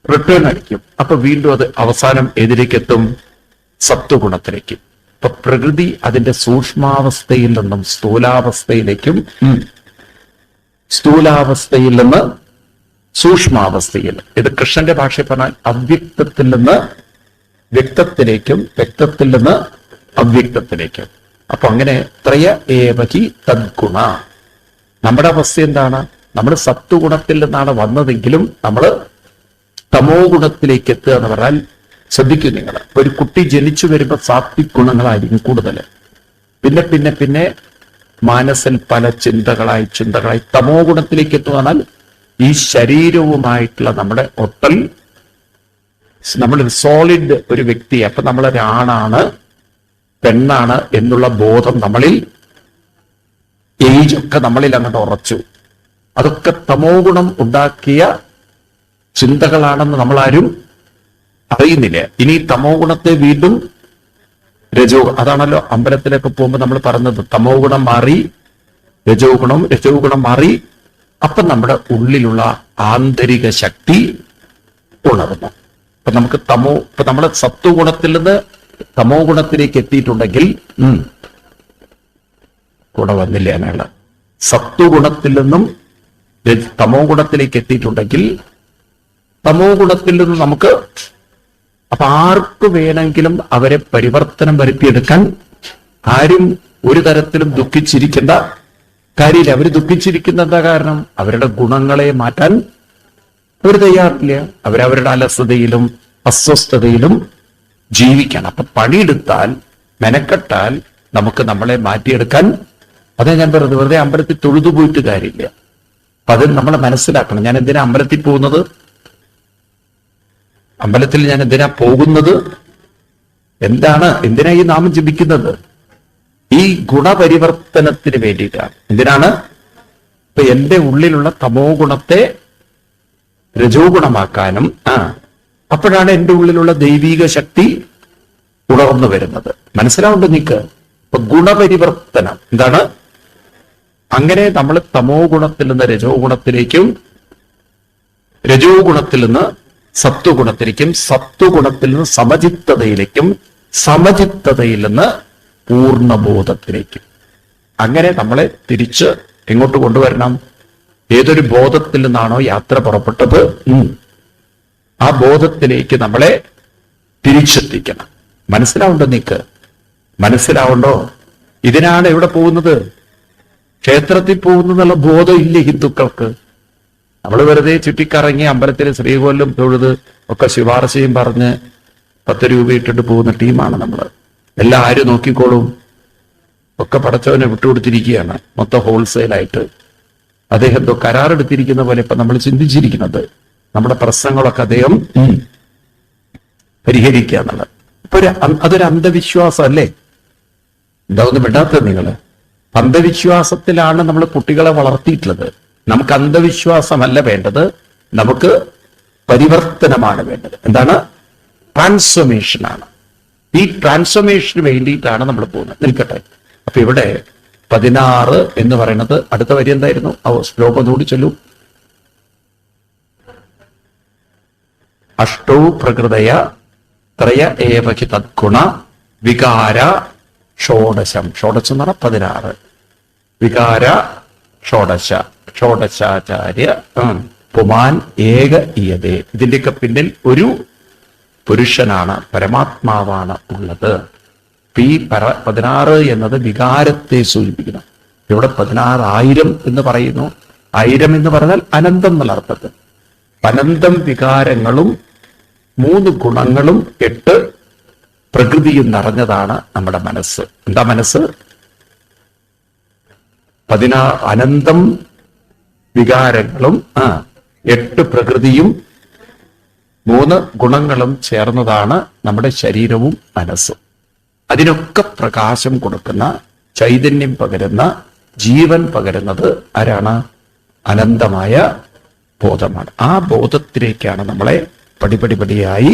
റിട്ടേൺ അടിക്കും. അപ്പൊ വീണ്ടും അത് അവസാനം എതിരേക്ക് എത്തും? സത്വഗുണത്തിലേക്ക്. അപ്പൊ പ്രകൃതി അതിന്റെ സൂക്ഷ്മാവസ്ഥയിൽ നിന്നും സ്ഥൂലാവസ്ഥയിലേക്കും, സ്ഥൂലാവസ്ഥയിൽ നിന്ന് സൂക്ഷ്മാവസ്ഥയിൽ, ഇത് കൃഷ്ണന്റെ ഭാഷയിൽ പറഞ്ഞാൽ അവ്യക്തത്തിൽ നിന്ന് വ്യക്തത്തിലേക്കും, വ്യക്തത്തിൽ നിന്ന് അവ്യക്തത്തിലേക്കും. അപ്പൊ അങ്ങനെ ത്രയ ഏവഹി തദ്ഗുണ. നമ്മുടെ അവസ്ഥ എന്താണ്? നമ്മൾ സത്വഗുണത്തിൽ നിന്നാണ് വന്നതെങ്കിലും നമ്മൾ തമോ ഗുണത്തിലേക്ക് എത്തുക എന്ന് പറഞ്ഞാൽ, ശ്രദ്ധിക്കും നിങ്ങൾ, ഒരു കുട്ടി ജനിച്ചു വരുമ്പോൾ സാത്വിക് ഗുണങ്ങളായിരിക്കും കൂടുതൽ. പിന്നെ പിന്നെ പിന്നെ മനസ്സിൽ പല ചിന്തകളായി തമോ ഗുണത്തിലേക്ക് എത്തുകയാണെങ്കിൽ ഈ ശരീരവുമായിട്ടുള്ള നമ്മുടെ ഒട്ടൽ, നമ്മളൊരു സോളിഡ് ഒരു വ്യക്തി, അപ്പൊ നമ്മളൊരാണാണ് പെണ്ണാണ് എന്നുള്ള ബോധം നമ്മളിൽ, ഏജ് ഒക്കെ നമ്മളിൽ അങ്ങോട്ട് ഉറച്ചു. അതൊക്കെ തമോ ഗുണം ഉണ്ടാക്കിയ ചിന്തകളാണെന്ന് നമ്മളാരും അറിയുന്നില്ല. ഇനി തമോ ഗുണത്തെ വീണ്ടും രജോ, അതാണല്ലോ അമ്പലത്തിലൊക്കെ പോകുമ്പോൾ നമ്മൾ പറഞ്ഞത്, തമോ ഗുണം മാറി രജോ ഗുണം മാറി. അപ്പം നമ്മുടെ ഉള്ളിലുള്ള ആന്തരിക ശക്തി ഉണർന്നു. അപ്പൊ നമുക്ക് ഇപ്പൊ നമ്മളെ സത്വഗുണത്തിൽ നിന്ന് തമോ ഗുണത്തിലേക്ക് എത്തിയിട്ടുണ്ടെങ്കിൽ കൂടെ വന്നില്ല എന്നുള്ള സത്വഗുണത്തിൽ നിന്നും തമോ ഗുണത്തിലേക്ക് എത്തിയിട്ടുണ്ടെങ്കിൽ തമോ ഗുണത്തിൽ നിന്ന് നമുക്ക്, അപ്പൊ ആർക്ക് വേണമെങ്കിലും അവരെ പരിവർത്തനം വരുത്തിയെടുക്കാൻ ആരും ഒരു തരത്തിലും ദുഃഖിച്ചിരിക്കേണ്ട കാര്യമില്ല. അവർ ദുഃഖിച്ചിരിക്കുന്ന എന്താ കാരണം? അവരുടെ ഗുണങ്ങളെ മാറ്റാൻ അവർ തയ്യാറില്ല. അവരവരുടെ അലസതയിലും അസ്വസ്ഥതയിലും ജീവിക്കണം. അപ്പൊ പണിയെടുത്താൽ, മെനക്കെട്ടാൽ നമുക്ക് നമ്മളെ മാറ്റിയെടുക്കാൻ, അതേ ഞാൻ പറയുന്നത്, വെറുതെ അമ്പലത്തിൽ തൊഴുതു പോയിട്ട് കാര്യമില്ല. അപ്പൊ അത് നമ്മൾ മനസ്സിലാക്കണം. ഞാൻ എന്തിനാ അമ്പലത്തിൽ പോകുന്നത്? അമ്പലത്തിൽ ഞാൻ എന്തിനാ പോകുന്നത്? എന്തിനാ ഈ നാമം ജപിക്കുന്നത്? ഈ ഗുണപരിവർത്തനത്തിന് വേണ്ടിയിട്ടാണ്. എന്തിനാണ്? ഇപ്പൊ എന്റെ ഉള്ളിലുള്ള തമോ ഗുണത്തെ രജോ ഗുണമാക്കാനും, അപ്പോഴാണ് എന്റെ ഉള്ളിലുള്ള ദൈവിക ശക്തി ഉണർന്നു വരുന്നത്. മനസ്സിലാവുണ്ടോ നിക്ക്? ഇപ്പൊ ഗുണപരിവർത്തനം എന്താണ്? അങ്ങനെ നമ്മൾ തമോ ഗുണത്തിൽ നിന്ന് രജോ ഗുണത്തിലേക്കും, രജോ ഗുണത്തിൽ നിന്ന് സത്വഗുണത്തിലേക്കും, സത്വഗുണത്തിൽ നിന്ന് സമചിത്തതയിലേക്കും, സമചിത്തതയിൽ നിന്ന് പൂർണ്ണബോധത്തിലേക്കും, അങ്ങനെ നമ്മളെ തിരിച്ച് എങ്ങോട്ട് കൊണ്ടുവരണം? ഏതൊരു ബോധത്തിൽ നിന്നാണോ യാത്ര പുറപ്പെട്ടത്, ആ ബോധത്തിലേക്ക് നമ്മളെ തിരിച്ചെത്തിക്കണം. മനസ്സിലാവുണ്ടോ നിക്ക്? മനസ്സിലാവുണ്ടോ? ഇതിനാണ് എവിടെ പോകുന്നത്? ക്ഷേത്രത്തിൽ പോകുന്നതെന്നുള്ള ബോധം ഇല്ല ഹിന്ദുക്കൾക്ക്. നമ്മൾ വെറുതെ ചുറ്റിക്കറങ്ങി അമ്പലത്തിൽ ശ്രീകോവിലും തൊഴുത് ഒക്കെ ശുപാർശയും പറഞ്ഞ് 10 രൂപ ഇട്ടിട്ട് പോകുന്ന ടീമാണ് നമ്മൾ. എല്ലാം ആര് നോക്കിക്കോളും? ഒക്കെ പടച്ചവനെ വിട്ടുകൊടുത്തിരിക്കുകയാണ് മൊത്തം ഹോൾസെയിലായിട്ട്. അദ്ദേഹം എന്തോ കരാറെടുത്തിരിക്കുന്ന പോലെ ഇപ്പൊ നമ്മൾ ചിന്തിച്ചിരിക്കുന്നത്. നമ്മുടെ പ്രശ്നങ്ങളൊക്കെ അദ്ദേഹം പരിഹരിക്കുക എന്നുള്ളത്. ഇപ്പൊ അതൊരു അന്ധവിശ്വാസം അല്ലേ? എന്താ ഒന്നും വിടാത്തത് നിങ്ങള്? അന്ധവിശ്വാസത്തിലാണ് നമ്മൾ കുട്ടികളെ വളർത്തിയിട്ടുള്ളത്. നമുക്ക് അന്ധവിശ്വാസമല്ല വേണ്ടത്, നമുക്ക് പരിവർത്തനമാണ് വേണ്ടത്. എന്താണ്? ട്രാൻസ്ഫോർമേഷനാണ്. ഈ ട്രാൻസ്ഫോർമേഷന് വേണ്ടിയിട്ടാണ് നമ്മൾ പോകുന്നത്. നിൽക്കട്ടെ. അപ്പൊ ഇവിടെ 16 എന്ന് പറയുന്നത്, അടുത്ത വരി എന്തായിരുന്നു? ശ്ലോകം കൂടി ചൊല്ലൂ. അഷ്ടൗ പ്രകൃതയ ത്രയ ഏവഹി തദ്ഗുണ വികാര ഷോഡശം. ഷോഡശം എന്ന് പറഞ്ഞാൽ 16. വികാര ഷോഡശാചാര്യ പുമാൻ ഏക ഇയതേ. ഇതിന്റെയൊക്കെ പിന്നിൽ ഒരു പുരുഷനാണ്, പരമാത്മാവാണ് ഉള്ളത്. ഈ 16 എന്നത് വികാരത്തെ സൂചിപ്പിക്കണം. ഇവിടെ 16,000 എന്ന് പറയുന്നു. 1000 എന്ന് പറഞ്ഞാൽ അനന്തം എന്നുള്ള അർത്ഥത്തിൽ. അനന്തം വികാരങ്ങളും 3 ഗുണങ്ങളും 8 പ്രകൃതിയും നിറഞ്ഞതാണ് നമ്മുടെ മനസ്സ്. എന്താ മനസ്സ്? 16 അനന്തം വികാരങ്ങളും 8 പ്രകൃതിയും 3 ഗുണങ്ങളും ചേർന്നതാണ് നമ്മുടെ ശരീരവും മനസ്സും. അതിനൊക്കെ പ്രകാശം കൊടുക്കുന്ന, ചൈതന്യം പകരുന്ന, ജീവൻ പകരുന്നത് ആരാണ്? അനന്തമായ ബോധമാണ്. ആ ബോധത്തിലേക്കാണ് നമ്മളെ പടിപടിയായി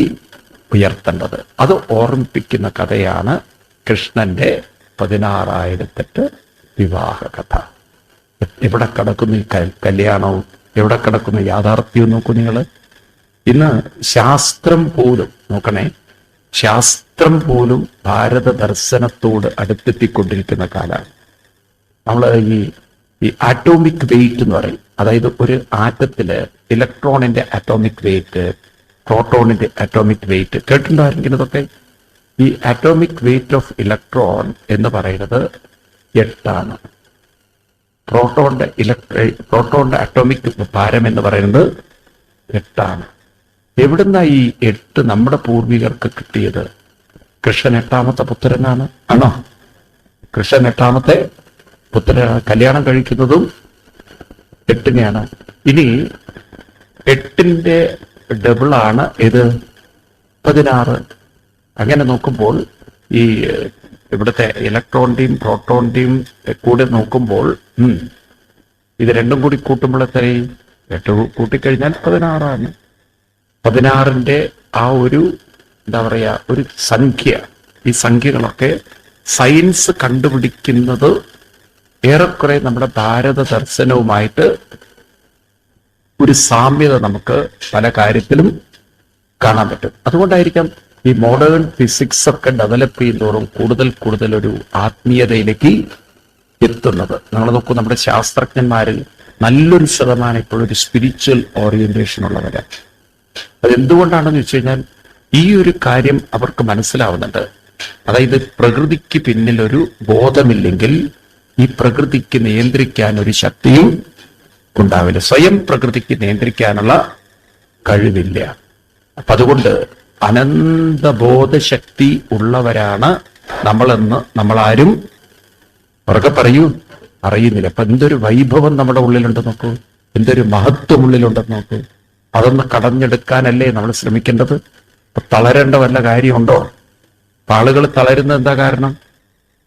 ഉയർത്തേണ്ടത്. അത് ഓർമ്മിപ്പിക്കുന്ന കഥയാണ് കൃഷ്ണന്റെ 16,008 വിവാഹ കഥ. എവിടെ കിടക്കുന്നു ഈ കല്യാണവും? എവിടെ കിടക്കുന്നു യാഥാർത്ഥ്യവും? നോക്കൂ നിങ്ങൾ. ഇന്ന് ശാസ്ത്രം പോലും, നോക്കണേ, ശാസ്ത്രം പോലും ഭാരത ദർശനത്തോട് അടുത്തെത്തിക്കൊണ്ടിരിക്കുന്ന കാലമാണ്. നമ്മൾ ഈ ആറ്റോമിക് വെയിറ്റ് എന്ന് പറയും. അതായത് ഒരു ആറ്റത്തില് ഇലക്ട്രോണിന്റെ അറ്റോമിക് വെയിറ്റ്, പ്രോട്ടോണിന്റെ അറ്റോമിക് വെയിറ്റ് കേട്ടിട്ടുണ്ടോ ആരെങ്കിലും? ഇതൊക്കെ ഈ ആറ്റോമിക് വെയിറ്റ് ഓഫ് ഇലക്ട്രോൺ എന്ന് പറയുന്നത് 8 പ്രോട്ടോണിന്റെ അറ്റോമിക് ഭാരം എന്ന് പറയുന്നത് 8. എവിടുന്ന ഈ 8 നമ്മുടെ പൂർവികർക്ക് കിട്ടിയത്? കൃഷ്ണൻ 8ാമത്തെ പുത്രനാണ്. ആണോ? കൃഷ്ണൻ 8ാമത്തെ പുത്രനാണ്. കല്യാണം കഴിക്കുന്നതും 8നെയാണ്. ഇനി 8ന്റെ ഡബിളാണ് ഇത് 16. അങ്ങനെ നോക്കുമ്പോൾ ഈ ഇവിടുത്തെ ഇലക്ട്രോണിന്റെയും പ്രോട്ടോണിന്റെയും കൂടെ നോക്കുമ്പോൾ ഇത് രണ്ടും കൂടി കൂട്ടുമ്പോൾ എത്രയും 8 കൂട്ടിക്കഴിഞ്ഞാൽ 16. 16ന്റെ ആ ഒരു എന്താ പറയാ, ഒരു സംഖ്യ. ഈ സംഖ്യകളൊക്കെ സയൻസ് കണ്ടുപിടിക്കുന്നത് ഏറെക്കുറെ നമ്മുടെ ഭാരത ദർശനവുമായിട്ട് ഒരു സാമ്യത നമുക്ക് പല കാര്യത്തിലും കാണാൻ പറ്റും. അതുകൊണ്ടായിരിക്കാം ഈ മോഡേൺ ഫിസിക്സ് ഒക്കെ ഡെവലപ്പ് ചെയ്യുന്നതോറും കൂടുതൽ ഒരു ആത്മീയതയിലേക്ക് എത്തുന്നത്. നമ്മൾ നോക്കൂ, നമ്മുടെ ശാസ്ത്രജ്ഞന്മാരിൽ നല്ലൊരു ശതമാനം ഇപ്പോഴൊരു സ്പിരിച്വൽ ഓറിയന്റേഷൻ ഉള്ളവരാണ്. അതെന്തുകൊണ്ടാണെന്ന് വെച്ച് കഴിഞ്ഞാൽ ഈ ഒരു കാര്യം അവർക്ക് മനസ്സിലാവുന്നുണ്ട്. അതായത് പ്രകൃതിക്ക് പിന്നിൽ ഒരു ബോധമില്ലെങ്കിൽ ഈ പ്രകൃതിക്ക് നിയന്ത്രിക്കാൻ ഒരു ശക്തിയും ഉണ്ടാവില്ല. സ്വയം പ്രകൃതിക്ക് നിയന്ത്രിക്കാനുള്ള കഴിവില്ല. അപ്പൊ അതുകൊണ്ട് അനന്തബോധശക്തി ഉള്ളവരാണ് നമ്മളെന്ന് നമ്മളാരും ഉറക്കെ പറയൂ അറിയുന്നില്ല. അപ്പൊ എന്തൊരു വൈഭവം നമ്മുടെ ഉള്ളിലുണ്ടെന്ന് നോക്കൂ, എന്തൊരു മഹത്വം ഉള്ളിലുണ്ടെന്ന് നോക്കൂ. അതൊന്ന് കടഞ്ഞെടുക്കാനല്ലേ നമ്മൾ ശ്രമിക്കേണ്ടത്. അപ്പൊ തളരേണ്ട വല്ല കാര്യമുണ്ടോ? അപ്പൊ ആളുകൾ തളരുന്നത് എന്താ കാരണം?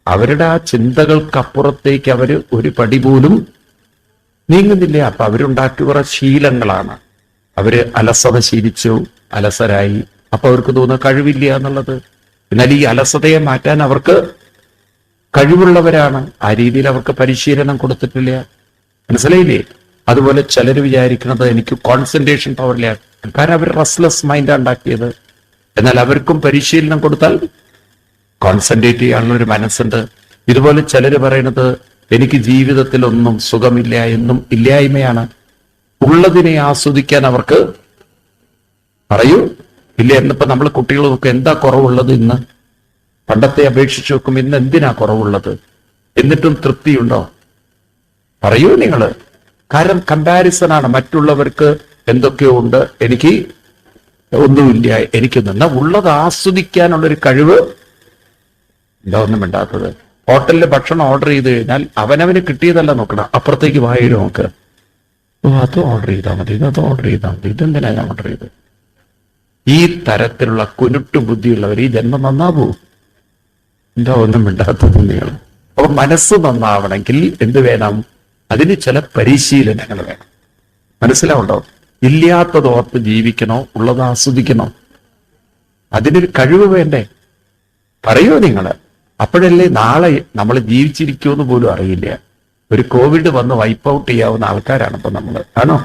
അവരുടെ ആ ചിന്തകൾക്കപ്പുറത്തേക്ക് അവര് ഒരു പടി പോലും നീങ്ങുന്നില്ല. അപ്പൊ അവരുണ്ടാക്കിയ കുറെ ശീലങ്ങളാണ്. അവര് അലസത ശീലിച്ചു, അലസരായി. അപ്പൊ അവർക്ക് തോന്നുന്ന കഴിവില്ല എന്നുള്ളത്. എന്നാൽ ഈ അലസതയെ മാറ്റാൻ അവർക്ക് കഴിവുള്ളവരാണ്. ആ രീതിയിൽ അവർക്ക് പരിശീലനം കൊടുത്തിട്ടില്ല. മനസ്സിലായില്ലേ? അതുപോലെ ചിലർ വിചാരിക്കുന്നത് എനിക്ക് കോൺസെൻട്രേഷൻ പവറില്ല, കാരണം അവർ റെസ്റ്റ്ലെസ് മൈൻഡാണ് ഉണ്ടാക്കിയത്. എന്നാൽ അവർക്കും പരിശീലനം കൊടുത്താൽ കോൺസെൻട്രേറ്റ് ചെയ്യാനുള്ള ഒരു മനസ്സുണ്ട്. ഇതുപോലെ ചിലർ പറയുന്നത് എനിക്ക് ജീവിതത്തിൽ ഒന്നും സുഖമില്ല എന്നും ഇല്ലായ്മയാണ്. ഉള്ളതിനെ ആസ്വദിക്കാൻ അവർക്ക് പറയൂ ഇല്ല. എന്നിപ്പോ നമ്മൾ കുട്ടികൾ നോക്കും, എന്താ കുറവുള്ളത് ഇന്ന്? പണ്ടത്തെ അപേക്ഷിച്ച് നോക്കും ഇന്ന് എന്തിനാ കുറവുള്ളത്? എന്നിട്ടും തൃപ്തിയുണ്ടോ? പറയൂ നിങ്ങൾ. കാരണം കമ്പാരിസൺ ആണ്. മറ്റുള്ളവർക്ക് എന്തൊക്കെയോ ഉണ്ട്, എനിക്ക് ഒന്നുമില്ല. എനിക്ക് നിന്ന് ഉള്ളത് ആസ്വദിക്കാനുള്ളൊരു കഴിവ് എന്താ ഒന്നും വേണ്ടാത്തത്. ഹോട്ടലിൽ ഭക്ഷണം ഓർഡർ ചെയ്ത് കഴിഞ്ഞാൽ അവനവന് കിട്ടിയതല്ല നോക്കണം, അപ്പുറത്തേക്ക് വായിടും നോക്ക്. ഓ അത് ഓർഡർ ചെയ്താൽ മതി, ഇത് ഓർഡർ ചെയ്താൽ മതി, ഇതെന്തിനാ ഞാൻ ഓർഡർ ചെയ്ത്? ഈ തരത്തിലുള്ള കുരുട്ടു ബുദ്ധിയുള്ളവർ ഈ ജന്മം നന്നാവൂ. എന്താ ഒന്നും വേണ്ടാത്തത് നിങ്ങൾ. അപ്പൊ മനസ്സ് നന്നാവണമെങ്കിൽ എന്ത് വേണം? അതിന് ചില പരിശീലനങ്ങൾ വേണം. മനസ്സിലാവുണ്ടോ? ഇല്ലാത്തത് ഓർത്ത് ജീവിക്കണോ, ഉള്ളത് ആസ്വദിക്കണോ? അതിനൊരു കഴിവ് വേണ്ടേ? പറയൂ നിങ്ങള്. അപ്പോഴല്ലേ നാളെ നമ്മൾ ജീവിച്ചിരിക്കുമെന്ന് പോലും അറിയില്ല. ഒരു കോവിഡ് വന്ന് വൈപ്പ് ഔട്ട് ചെയ്യാവുന്ന ആൾക്കാരാണ് ഇപ്പൊ നമ്മൾ, ആണോ?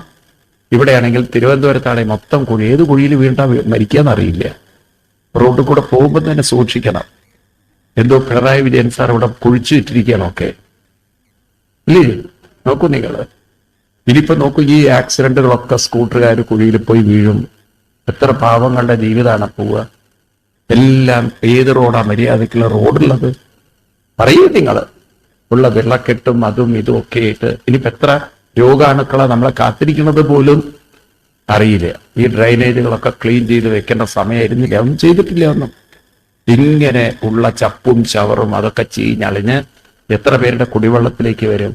ഇവിടെയാണെങ്കിൽ തിരുവനന്തപുരത്താണെങ്കിൽ മൊത്തം കുഴി, ഏത് കുഴിയിൽ വീണ്ടാ മരിക്കാന്ന് അറിയില്ല. റോഡിൽ കൂടെ പോകുമ്പോൾ തന്നെ സൂക്ഷിക്കണം. എന്തോ പിണറായി വിജയൻ സാർ ഇവിടെ കുഴിച്ചു ഇട്ടിരിക്കുകയാണൊക്കെ ഇല്ലേ? നോക്കൂ നിങ്ങള്. ഇനിയിപ്പോ നോക്കൂ, ഈ ആക്സിഡന്റുകളൊക്കെ സ്കൂട്ടറുകാർ കുഴിയിൽ പോയി വീഴും. എത്ര പാവങ്ങളുടെ ജീവിതമാണ് പോവുക. എല്ലാം ഏത് റോഡാ മര്യാദക്കുള്ള റോഡുള്ളത്? പറയൂ നിങ്ങള്. ഉള്ള വെള്ളക്കെട്ടും അതും ഇതും ഒക്കെ ആയിട്ട് ഇനിയിപ്പോ എത്ര രോഗാണുക്കളെ നമ്മളെ കാത്തിരിക്കുന്നത് പോലും അറിയില്ല. ഈ ഡ്രൈനേജുകളൊക്കെ ക്ലീൻ ചെയ്ത് വെക്കേണ്ട സമയമായിരുന്നില്ല, ഒന്നും ചെയ്തിട്ടില്ല. ഒന്നും ഇങ്ങനെ ഉള്ള ചപ്പും ചവറും അതൊക്കെ ചീഞ്ഞളിഞ്ഞ് എത്ര പേരുടെ കുടിവെള്ളത്തിലേക്ക് വരും?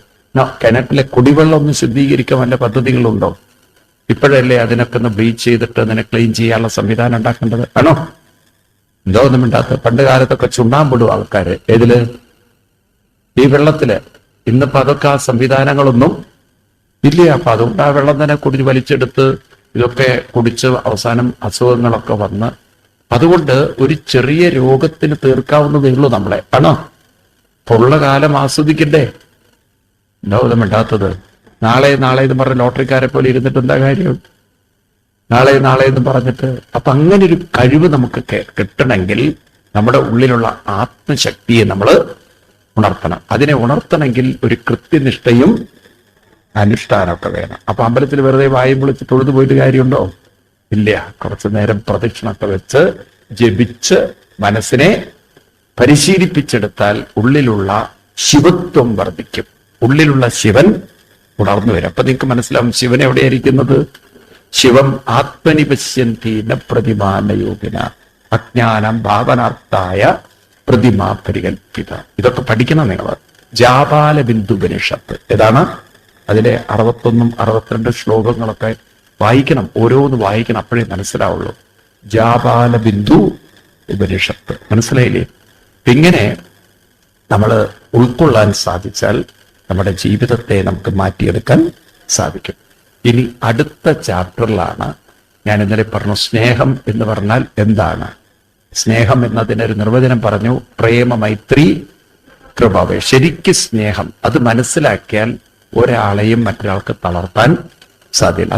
കിണറ്റിലെ കുടിവെള്ളം ഒന്ന് ശുദ്ധീകരിക്കാൻ വല്ല പദ്ധതികളുണ്ടോ? ഇപ്പോഴല്ലേ അതിനൊക്കെ ഒന്ന് ബ്ലീച്ച് ചെയ്തിട്ട് അതിനെ ക്ലീൻ ചെയ്യാനുള്ള സംവിധാനം ഉണ്ടാക്കേണ്ടത്, ആണോ? എന്തോ ഒന്നും ഇണ്ടാത്ത. പണ്ട് കാലത്തൊക്കെ ചുണ്ണാമ്പിടും ആൾക്കാര് ഏതില്? ഈ വെള്ളത്തില്. ഇന്നിപ്പോ അതൊക്കെ ആ സംവിധാനങ്ങളൊന്നും ഇല്ല. അപ്പൊ അതുകൊണ്ട് ആ വെള്ളം തന്നെ കുടിച്ച് വലിച്ചെടുത്ത് ഇതൊക്കെ കുടിച്ച് അവസാനം അസുഖങ്ങളൊക്കെ വന്ന്, അതുകൊണ്ട് ഒരു ചെറിയ രോഗത്തിന് തീർക്കാവുന്നതേ ഉള്ളൂ നമ്മളെ, ആണോ? അപ്പൊ ഉള്ള കാലം ആസ്വദിക്കണ്ടേ? എന്തോ ഒന്നും ഇണ്ടാത്തത്. നാളെ നാളെ എന്ന് പറഞ്ഞ ലോട്ടറിക്കാരെ പോലെ ഇരുന്നിട്ട് എന്താ കാര്യം? നാളെ നാളെ എന്ന് പറഞ്ഞിട്ട്. അപ്പൊ അങ്ങനെ ഒരു കഴിവ് നമുക്ക് കിട്ടണമെങ്കിൽ നമ്മുടെ ഉള്ളിലുള്ള ആത്മശക്തിയെ നമ്മൾ ഉണർത്തണം. അതിനെ ഉണർത്തണമെങ്കിൽ ഒരു കൃത്യനിഷ്ഠയും അനുഷ്ഠാനമൊക്കെ വേണം. അപ്പൊ അമ്പലത്തിൽ വെറുതെ വായും പൊളിച്ച് തൊഴുതു പോയിട്ട് കാര്യമുണ്ടോ? ഇല്ല. കുറച്ചു നേരം പ്രദക്ഷിണമൊക്കെ വെച്ച് ജപിച്ച് മനസ്സിനെ പരിശീലിപ്പിച്ചെടുത്താൽ ഉള്ളിലുള്ള ശിവത്വം വർദ്ധിക്കും. ഉള്ളിലുള്ള ശിവൻ ഉണർന്നു വരും. അപ്പൊ നിങ്ങൾക്ക് മനസ്സിലാവും ശിവൻ എവിടെയായിരിക്കുന്നത്. ശിവം ആത്മനി പശ്യന്തി ന പ്രതിമാനയോഗിന അജ്ഞാനം ഭാവനാർത്ഥായ പ്രതിമാ പരികൽപ്പിത. ഇതൊക്കെ പഠിക്കണം നിങ്ങൾ. ജാപാല ബിന്ദുപനിഷത്ത് ഏതാണ്? അതിലെ 61 62 ശ്ലോകങ്ങളൊക്കെ വായിക്കണം. ഓരോന്ന് വായിക്കണം, അപ്പോഴേ മനസ്സിലാവുള്ളൂ. ജാപാല ബിന്ദു ഉപനിഷത്ത്. മനസ്സിലായില്ലേ? ഇങ്ങനെ നമ്മൾ ഉൾക്കൊള്ളാൻ സാധിച്ചാൽ നമ്മുടെ ജീവിതത്തെ നമുക്ക് മാറ്റിയെടുക്കാൻ സാധിക്കും. ഇനി അടുത്ത ചാപ്റ്ററിലാണ് ഞാൻ ഇന്നലെ പറഞ്ഞു സ്നേഹം എന്ന് പറഞ്ഞാൽ എന്താണ്. സ്നേഹം എന്നതിനൊരു നിർവചനം പറഞ്ഞു. പ്രേമ മൈത്രി കൃപ. ശരിക്ക് സ്നേഹം അത് മനസ്സിലാക്കിയാൽ ഒരാളെയും മറ്റൊരാൾക്ക് തളർത്താൻ സാധ്യമല്ല.